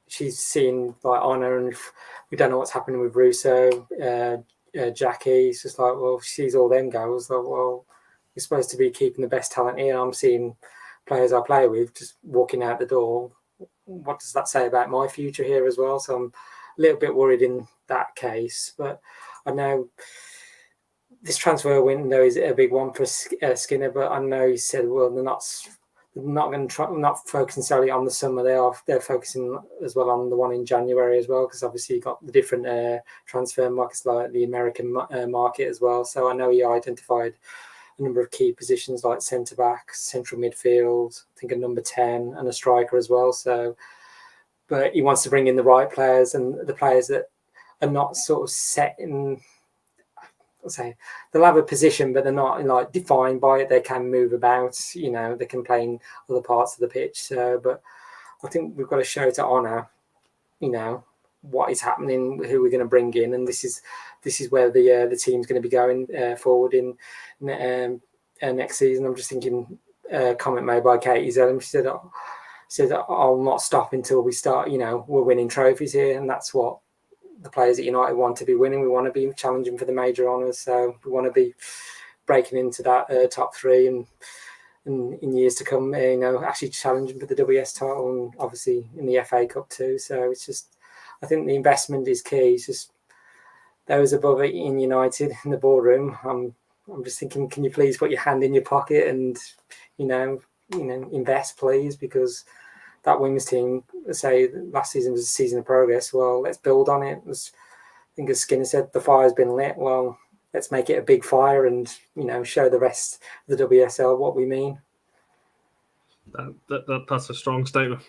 [SPEAKER 2] she's seeing like Ona, and we don't know what's happening with Russo, Jackie. It's just like, well, she sees all them goals. Like, well, we're supposed to be keeping the best talent here. I'm seeing players I play with just walking out the door. What does that say about my future here as well? So I'm a little bit worried in that case. But I know this transfer window is a big one for Skinner, but I know he said, well, they're not going to try, not focusing solely on the summer. They're focusing as well on the one in January as well, because obviously you got the different transfer markets like the American market as well. So I know he identified a number of key positions like centre back, central midfield, I think a number 10 and a striker as well. So, but he wants to bring in the right players and the players that are not sort of set in. I'll say they'll have a position, but they're not like defined by it. They can move about, they can play in other parts of the pitch. So, but I think we've got to show to Ona, what is happening, who we're going to bring in, and this is where the team's going to be going forward in next season. I'm just thinking a comment made by Katie Zellum. She said I'll not stop until we start. We're winning trophies here, and that's what the players at United want to be winning. We want to be challenging for the major honours, so we want to be breaking into that top three and in years to come, actually challenging for the WS title and obviously in the FA Cup too. So it's just, I think the investment is key. It's just those above it in United in the boardroom. I'm just thinking, can you please put your hand in your pocket and invest, please, because that women's team, say last season was a season of progress. Well, let's build on it. I think as Skinner said, the fire's been lit. Well, let's make it a big fire and show the rest of the WSL what we mean.
[SPEAKER 1] That's a strong statement.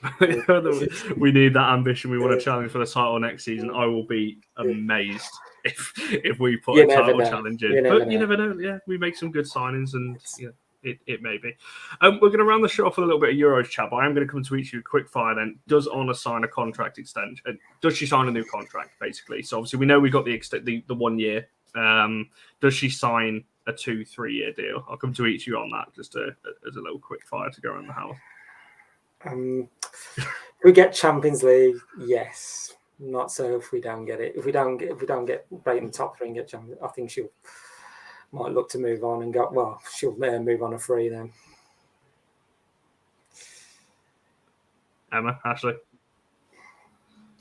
[SPEAKER 1] We need that ambition. We want to challenge for the title next season. I will be amazed if we put a title challenge in. You never know. Yeah, we make some good signings, and it may be. We're going to round the show off with a little bit of Euros chat, but I'm going to come to each of you quick fire then. Does Ona sign a contract extension? Does she sign a new contract, basically? So obviously we know we've got the 1 year. Does she sign a 2-3 year deal? I'll come to each of you on that just as a little quick fire to go around the house.
[SPEAKER 2] If we get Champions League, yes. Not so if we don't get it. If we don't get right in the top three and get Champions, I think she'll might look to move on and go. Well, she'll move on a free then.
[SPEAKER 1] Emma, Ashley.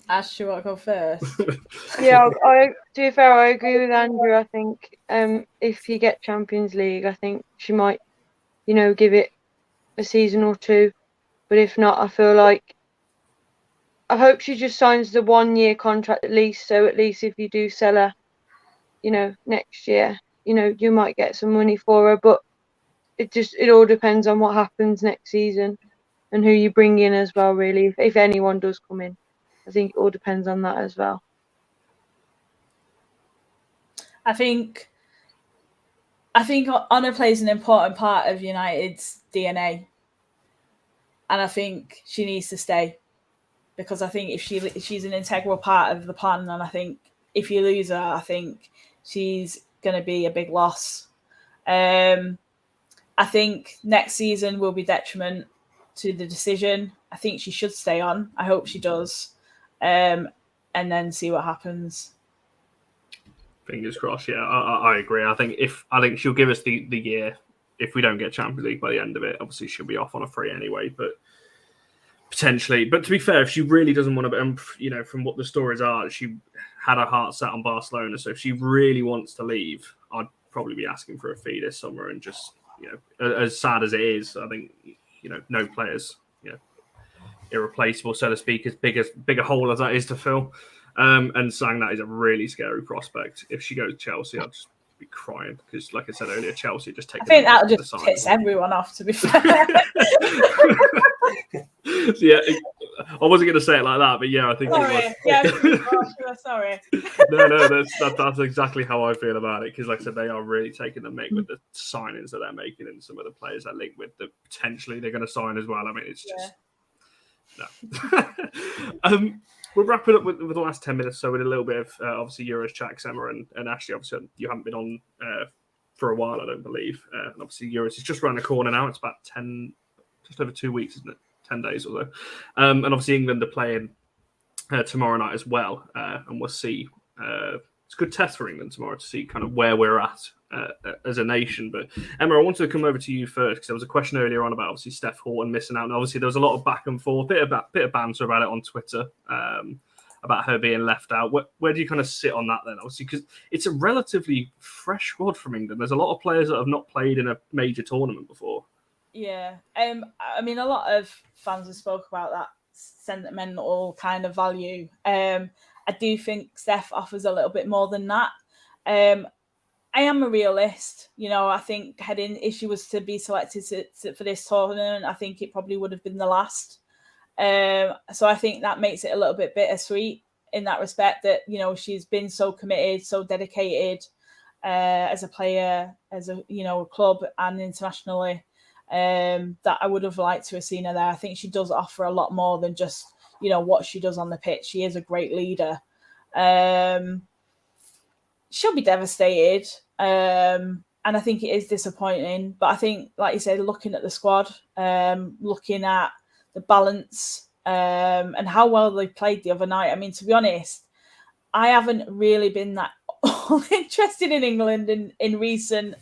[SPEAKER 3] Ash, you want to go first?
[SPEAKER 4] Yeah, to be fair, I agree with Andrew. I think if you get Champions League, I think she might, give it a season or two. But if not, I feel like I hope she just signs the 1 year contract at least. So at least if you do sell her, next year, you might get some money for her. But it all depends on what happens next season and who you bring in as well. Really, if anyone does come in. I think it all depends on that as well.
[SPEAKER 3] I think Ona plays an important part of United's DNA, and I think she needs to stay because I think if she's an integral part of the plan, and I think if you lose her, I think she's going to be a big loss. I think next season will be detriment to the decision. I think she should stay on. I hope she does. And then see what happens.
[SPEAKER 1] Fingers crossed. Yeah, I agree. I think she'll give us the year. If we don't get Champions League by the end of it, obviously she'll be off on a free anyway. But potentially, but to be fair, if she really doesn't want to, from what the stories are, she had her heart set on Barcelona. So if she really wants to leave, I'd probably be asking for a fee this summer. And just as sad as it is, I think no players. Irreplaceable, so to speak, as big a hole as that is to fill. And saying that is a really scary prospect. If she goes to Chelsea, I'll just be crying because, like I said earlier, Chelsea just take.
[SPEAKER 3] I think that'll just piss everyone off. To be fair.
[SPEAKER 1] Yeah, I wasn't going to say it like that, but yeah, I think.
[SPEAKER 3] Sorry. Yeah, sorry.
[SPEAKER 1] No, that's exactly how I feel about it. Because, like I said, they are really taking the mick with the signings that they're making and some of the players they're linked with that potentially they're going to sign as well. I mean, it's just. No. We'll wrap it up with the last 10 minutes. So with a little bit of obviously Euros chat, Emma and Ashley. Obviously, you haven't been on for a while, I don't believe. And obviously, Euros is just around the corner now. It's about just over 2 weeks, isn't it? 10 days or so. And obviously, England are playing tomorrow night as well. And we'll see. It's a good test for England tomorrow to see kind of where we're at as a nation. But Emma, I wanted to come over to you first because there was a question earlier on about obviously Steph Houghton missing out, and obviously there was a lot of back and forth, bit of banter about it on Twitter about her being left out. Where do you kind of sit on that then? Obviously, because it's a relatively fresh squad from England. There's a lot of players that have not played in a major tournament before.
[SPEAKER 3] Yeah, I mean, a lot of fans have spoke about that sentimental kind of value. I do think Steph offers a little bit more than that. I am a realist. I think if she was to be selected for this tournament, I think it probably would have been the last. So I think that makes it a little bit bittersweet in that respect that, she's been so committed, so dedicated as a player, as a club and internationally, that I would have liked to have seen her there. I think she does offer a lot more than just, what she does on the pitch. She is a great leader. She'll be devastated. And I think it is disappointing. But I think, like you said, looking at the squad, looking at the balance and how well they played the other night. I mean, to be honest, I haven't really been that interested in England in recent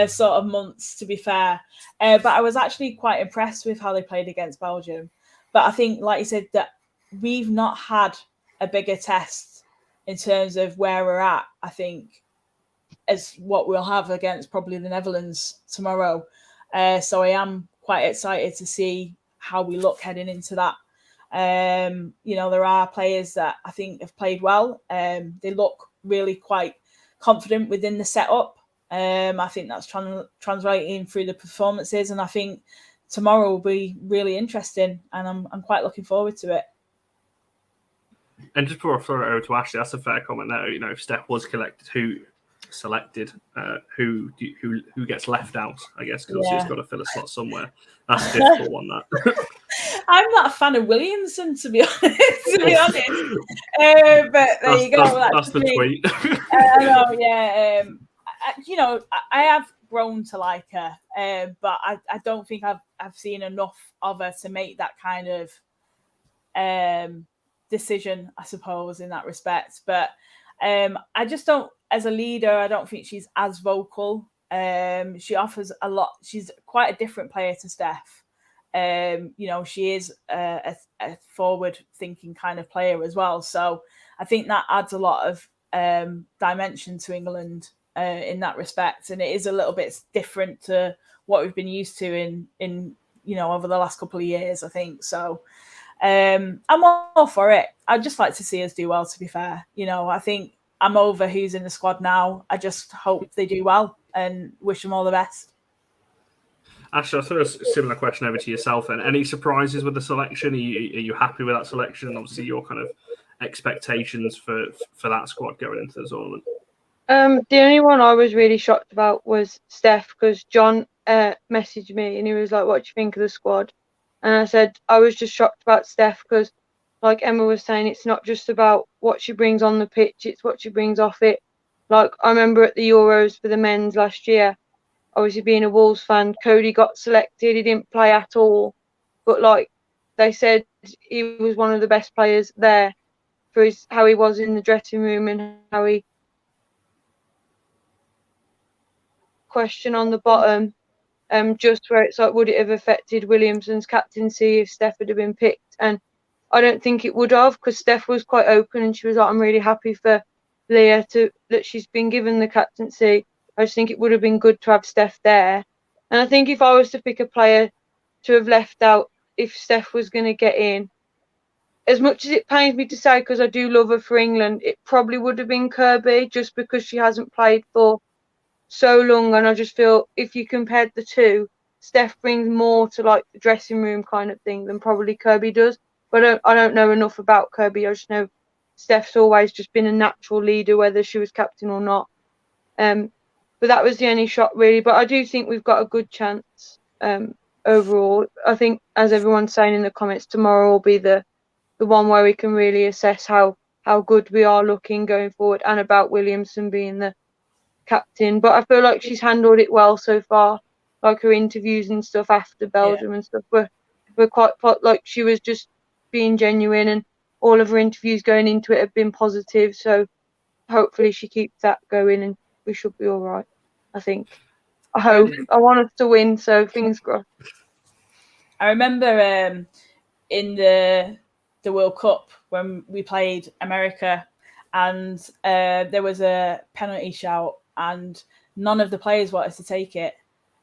[SPEAKER 3] sort of months, to be fair. But I was actually quite impressed with how they played against Belgium. But I think, like you said, that we've not had a bigger test in terms of where we're at, I think, as what we'll have against probably the Netherlands tomorrow. So I am quite excited to see how we look heading into that. There are players that I think have played well. They look really quite confident within the setup. I think that's translating through the performances. And I think tomorrow will be really interesting, and I'm quite looking forward to it.
[SPEAKER 1] And just before I throw it over to Ashley, that's a fair comment there. You know, if Steph was selected, who gets left out, I guess, because it's got to fill a slot somewhere. That's a difficult one, that.
[SPEAKER 3] I'm not a fan of Williamson, to be honest. But there you go.
[SPEAKER 1] That's the tweet.
[SPEAKER 3] I know, yeah. You know, I have grown to like her, but I don't think I've seen enough of her to make that kind of decision, I suppose, in that respect. But I just don't, as a leader, I don't think she's as vocal. She offers a lot. She's quite a different player to Steph. You know, she is a forward-thinking kind of player as well. So I think that adds a lot of dimension to England in that respect, and it is a little bit different to what we've been used to in you know, over the last couple of years, I think. So I'm all for it. I'd just like to see us do well, to be fair. You know, I think I'm over who's in the squad now. I just hope they do well and wish them all the best.
[SPEAKER 1] Ashley, I'll throw a similar question over to yourself then. Any surprises with the selection? Are you happy with that selection? And obviously, your kind of expectations for that squad going into the tournament?
[SPEAKER 4] The only one I was really shocked about was Steph, because John messaged me and he was like, "What do you think of the squad?" And I said I was just shocked about Steph because, like Emma was saying, it's not just about what she brings on the pitch; it's what she brings off it. Like, I remember at the Euros for the men's last year, obviously being a Wolves fan, Cody got selected. He didn't play at all, but like they said, he was one of the best players there for how he was in the dressing room and how he. Question on the bottom, just where it's like, would it have affected Williamson's captaincy if Steph had been picked? And I don't think it would have, because Steph was quite open and she was like, "I'm really happy for Leah that she's been given the captaincy." I just think it would have been good to have Steph there. And I think if I was to pick a player to have left out if Steph was going to get in, as much as it pains me to say, because I do love her for England, it probably would have been Kirby, just because she hasn't played for so long. And I just feel if you compared the two, Steph brings more to like the dressing room kind of thing than probably Kirby does. But I don't know enough about Kirby. I just know Steph's always just been a natural leader, whether she was captain or not. But that was the only shot really. But I do think we've got a good chance overall. I think, as everyone's saying in the comments, tomorrow will be the one where we can really assess how good we are looking going forward, and about Williamson being the captain. But I feel like she's handled it well so far, like her interviews and stuff after Belgium and stuff were quite like she was just being genuine, and all of her interviews going into it have been positive. So hopefully she keeps that going and we should be all right. I think. I hope. I want us to win, so fingers crossed.
[SPEAKER 3] I remember in the World Cup when we played America, and there was a penalty shout, and none of the players wanted to take it,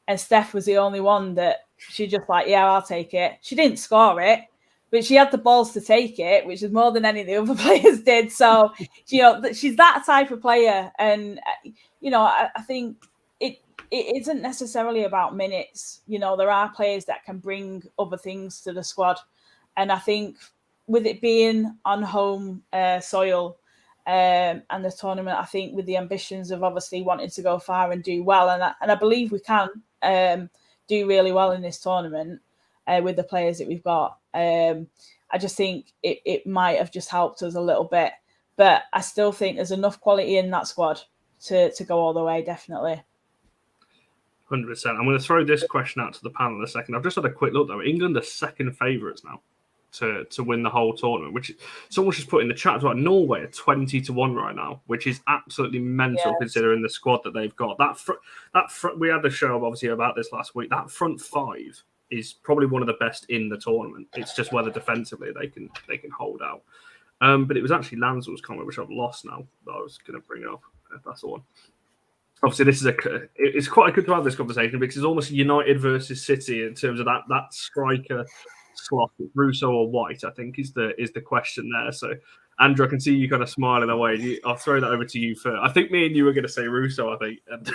[SPEAKER 3] and Steph was the only one that she just like, "Yeah, I'll take it." She didn't score it, but she had the balls to take it, which is more than any of the other players did. So, you know, she's that type of player, and you know, I think it isn't necessarily about minutes. You know, there are players that can bring other things to the squad, and I think with it being on home soil. And the tournament, I think, with the ambitions of obviously wanting to go far and do well, and I believe we can do really well in this tournament with the players that we've got. I just think it might have just helped us a little bit, but I still think there's enough quality in that squad to go all the way, definitely.
[SPEAKER 1] 100%. I'm going to throw this question out to the panel in a second. I've just had a quick look though. England are second favourites now to win the whole tournament, which someone just put in the chat about Norway at 20-1 right now, which is absolutely mental considering the squad that they've got. That front, we had the show obviously about this last week. That front five is probably one of the best in the tournament. It's just whether defensively they can hold out. But it was actually Lanzel's comment, which I've lost now, that I was going to bring up. If that's the one. Obviously, it's quite good to have this conversation because it's almost United versus City in terms of that striker slot, Russo or White, I think is the question there. So, Andrew, I can see you kind of smiling away. I'll throw that over to you first. I think me and you were going to say Russo, I think, and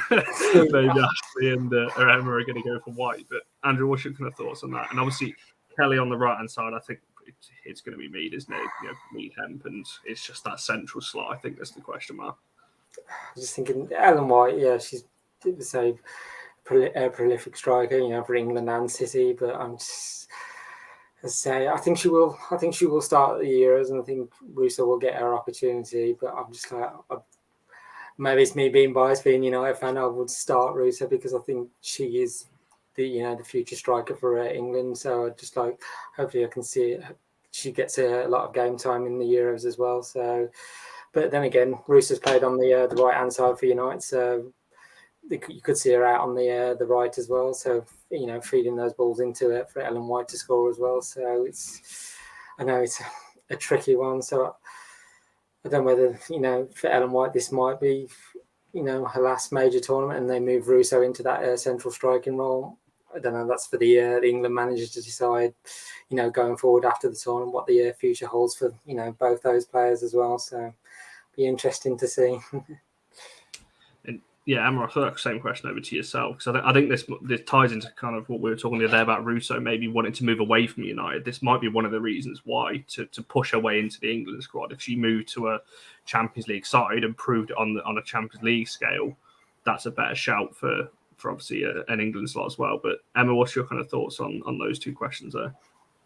[SPEAKER 1] maybe Ashley and Emma are going to go for White. But Andrew, what's your kind of thoughts on that? And obviously, Kelly on the right-hand side, I think it's going to be Mead, isn't it? Mead, Hemp, and it's just that central slot. I think that's the question mark.
[SPEAKER 2] I was just thinking, Ellen White, yeah, she's a prolific striker, for England and City, but I'm just, as I say, I think she will start at the Euros, and I think Russo will get her opportunity, but I'm just like, maybe it's me being biased, being United fan, I would start Russo because I think she is the future striker for England. So I just like, hopefully I can see it. She gets a lot of game time in the Euros as well. So, but then again, Russo's played on the right hand side for United, so you could see her out on the right as well. So feeding those balls into it for Ellen White to score as well. So I know it's a tricky one. So I don't know whether for Ellen White this might be her last major tournament, and they move Russo into that central striking role. I don't know. That's for the England managers to decide, going forward after the tournament, what the future holds for both those players as well. So, be interesting to see.
[SPEAKER 1] And yeah, Emma, I thought the same question over to yourself, because I think this ties into kind of what we were talking the other day about Russo maybe wanting to move away from United. This might be one of the reasons why to push her way into the England squad. If she moved to a Champions League side and proved it on a Champions League scale, that's a better shout for obviously an England slot as well. But Emma, what's your kind of thoughts on those two questions there?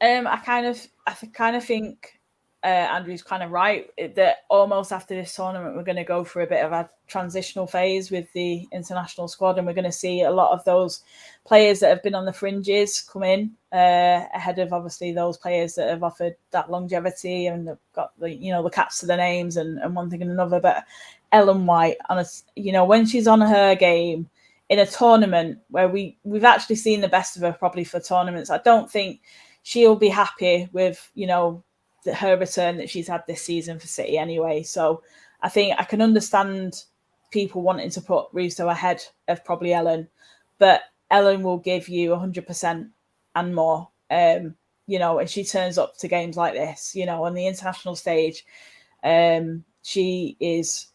[SPEAKER 3] I kind of think Andrew's kind of right that almost after this tournament we're going to go through a bit of a transitional phase with the international squad, and we're going to see a lot of those players that have been on the fringes come in ahead of obviously those players that have offered that longevity and have got the caps to their names and one thing and another. But Ellen White, when she's on her game in a tournament where we've actually seen the best of her probably for tournaments, I don't think she'll be happy with her return that she's had this season for City anyway. So I think I can understand people wanting to put Russo ahead of probably Ellen, but Ellen will give you 100% and more. And she turns up to games like this, on the international stage. She is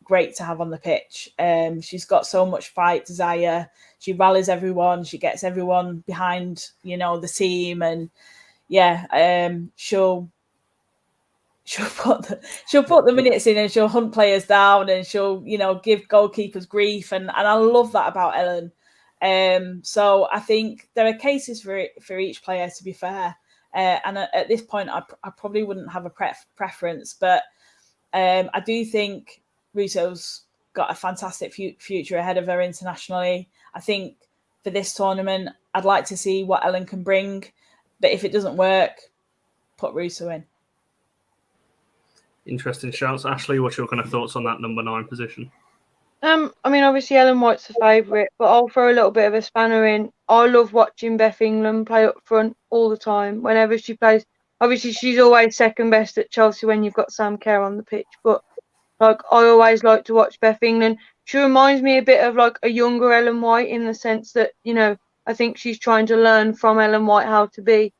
[SPEAKER 3] great to have on the pitch. She's got so much fight, desire. She rallies everyone. She gets everyone behind, the team, and she'll put the minutes in, and she'll hunt players down, and she'll give goalkeepers grief, and I love that about Ellen. So I think there are cases for each player, to be fair. And at this point, I probably wouldn't have a preference, but I do think Russo's got a fantastic future ahead of her internationally. I think for this tournament, I'd like to see what Ellen can bring, but if it doesn't work, put Russo in.
[SPEAKER 1] Interesting shouts. Ashley, what's your kind of thoughts on that number 9 position?
[SPEAKER 4] Obviously Ellen White's the favourite, but I'll throw a little bit of a spanner in. I love watching Beth England play up front all the time. Whenever she plays, obviously she's always second best at Chelsea when you've got Sam Kerr on the pitch, but I always like to watch Beth England. She reminds me a bit of a younger Ellen White in the sense that, I think she's trying to learn from Ellen White how to be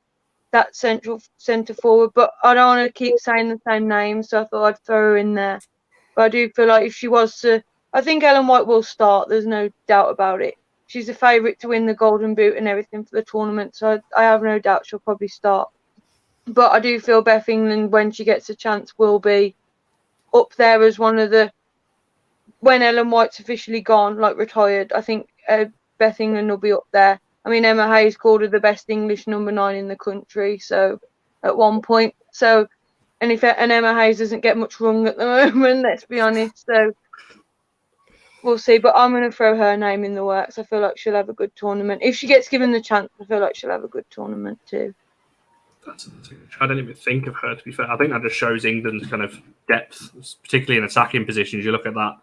[SPEAKER 4] that centre forward. But I don't want to keep saying the same name, so I thought I'd throw her in there. But I do feel like if she was to, I think Ellen White will start. There's no doubt about it. She's a favourite to win the Golden Boot and everything for the tournament, so I have no doubt she'll probably start. But I do feel Beth England, when she gets a chance, will be up there as one of the, when Ellen White's officially gone, retired, I think Beth England will be up there. I mean, Emma Hayes called her the best English number 9 in the country, so at one point. So, and Emma Hayes doesn't get much wrong at the moment, let's be honest. So we'll see. But I'm going to throw her name in the works. I feel like she'll have a good tournament. If she gets given the chance, I feel like she'll have a good tournament too.
[SPEAKER 1] I don't even think of her, to be fair. I think that just shows England's kind of depth, particularly in attacking positions. You look at that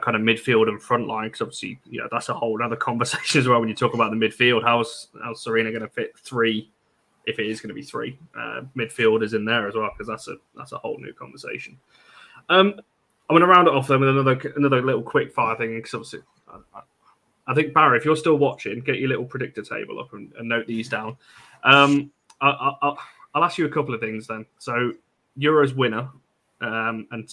[SPEAKER 1] kind of midfield and front line, because obviously, that's a whole other conversation as well when you talk about the midfield. How's Serena going to fit 3, if it is going to be 3 midfielders in there as well? Because that's a whole new conversation. I'm going to round it off then with another little quick fire thing, because obviously, I think, Barry, if you're still watching, get your little predictor table up and note these down. I'll ask you a couple of things then. So, Euros winner and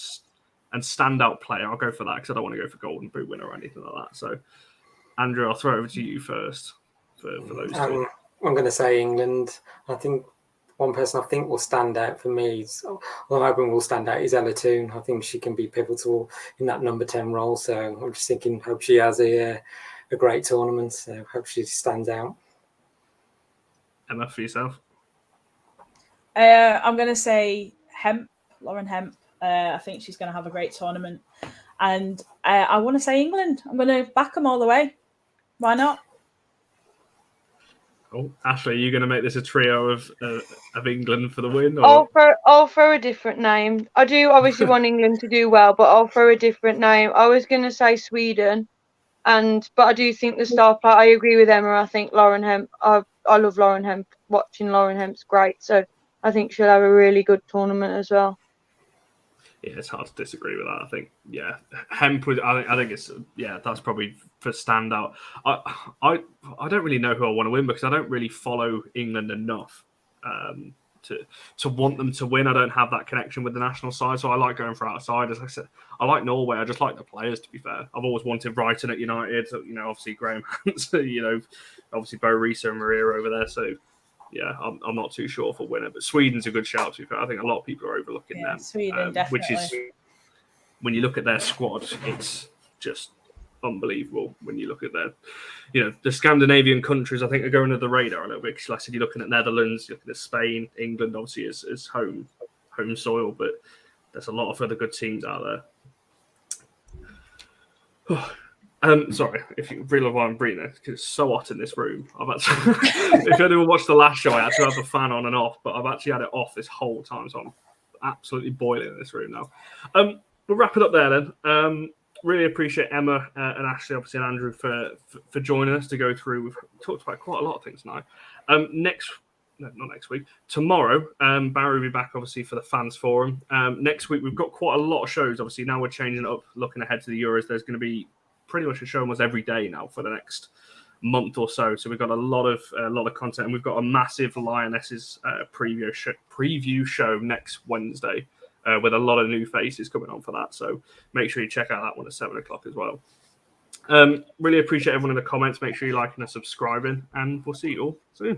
[SPEAKER 1] standout player. I'll go for that because I don't want to go for Golden Boot winner or anything like that. So, Andrew, I'll throw it over to you first. for those two.
[SPEAKER 2] I'm going to say England. I think one person I think will stand out for me, I'm hoping will stand out, is Ella Toone. I think she can be pivotal in that number 10 role. So I'm just thinking, hope she has a great tournament. So hope she stands out.
[SPEAKER 1] Emma, for yourself?
[SPEAKER 3] I'm going to say Lauren Hemp. I think she's going to have a great tournament. And I want to say England. I'm going to back them all the way. Why not?
[SPEAKER 1] Oh, Ashley, are you going to make this a trio of England for the win? Or?
[SPEAKER 4] I'll throw a different name. I do obviously want England to do well, but I'll throw a different name. I was going to say Sweden, but I do think the star player. I agree with Emma. I think Lauren Hemp. I love Lauren Hemp. Watching Lauren Hemp's great, so I think she'll have a really good tournament as well.
[SPEAKER 1] Yeah, it's hard to disagree with that. I think, yeah, Hemp would. I think it's that's probably for standout. I don't really know who I want to win because I don't really follow England enough to want them to win. I don't have that connection with the national side, so I like going for outsiders. Like I said, I like Norway. I just like the players. To be fair, I've always wanted Brighton at United. So, obviously Graham Hunt, obviously Bo Rees and Maria over there. So. Yeah, I'm not too sure for winner, but Sweden's a good shout. To be fair, I think a lot of people are overlooking them.
[SPEAKER 3] Sweden, definitely.
[SPEAKER 1] Which is, when you look at their squad, it's just unbelievable. When you look at their, the Scandinavian countries, I think are going under the radar a little bit. Because like I said, you're looking at Netherlands, you're looking at Spain, England, obviously is home soil, but there's a lot of other good teams out there. Sorry, if you realize why I'm breathing, because it's so hot in this room. If anyone watched the last show, I had to have the fan on and off, but I've actually had it off this whole time, so I'm absolutely boiling in this room now. We'll wrap it up there then. Really appreciate Emma and Ashley, obviously, and Andrew for joining us to go through. We've talked about quite a lot of things now. Not next week. Tomorrow, Barry will be back, obviously, for the fans forum. Next week, we've got quite a lot of shows. Obviously, now we're changing it up, looking ahead to the Euros. There's going to be pretty much a show almost every day now for the next month or so. So we've got a lot of content, and we've got a massive Lionesses preview show next Wednesday with a lot of new faces coming on for that. So make sure you check out that one at 7:00 as well. Really appreciate everyone in the comments. Make sure you're liking and subscribing, and we'll see you all soon.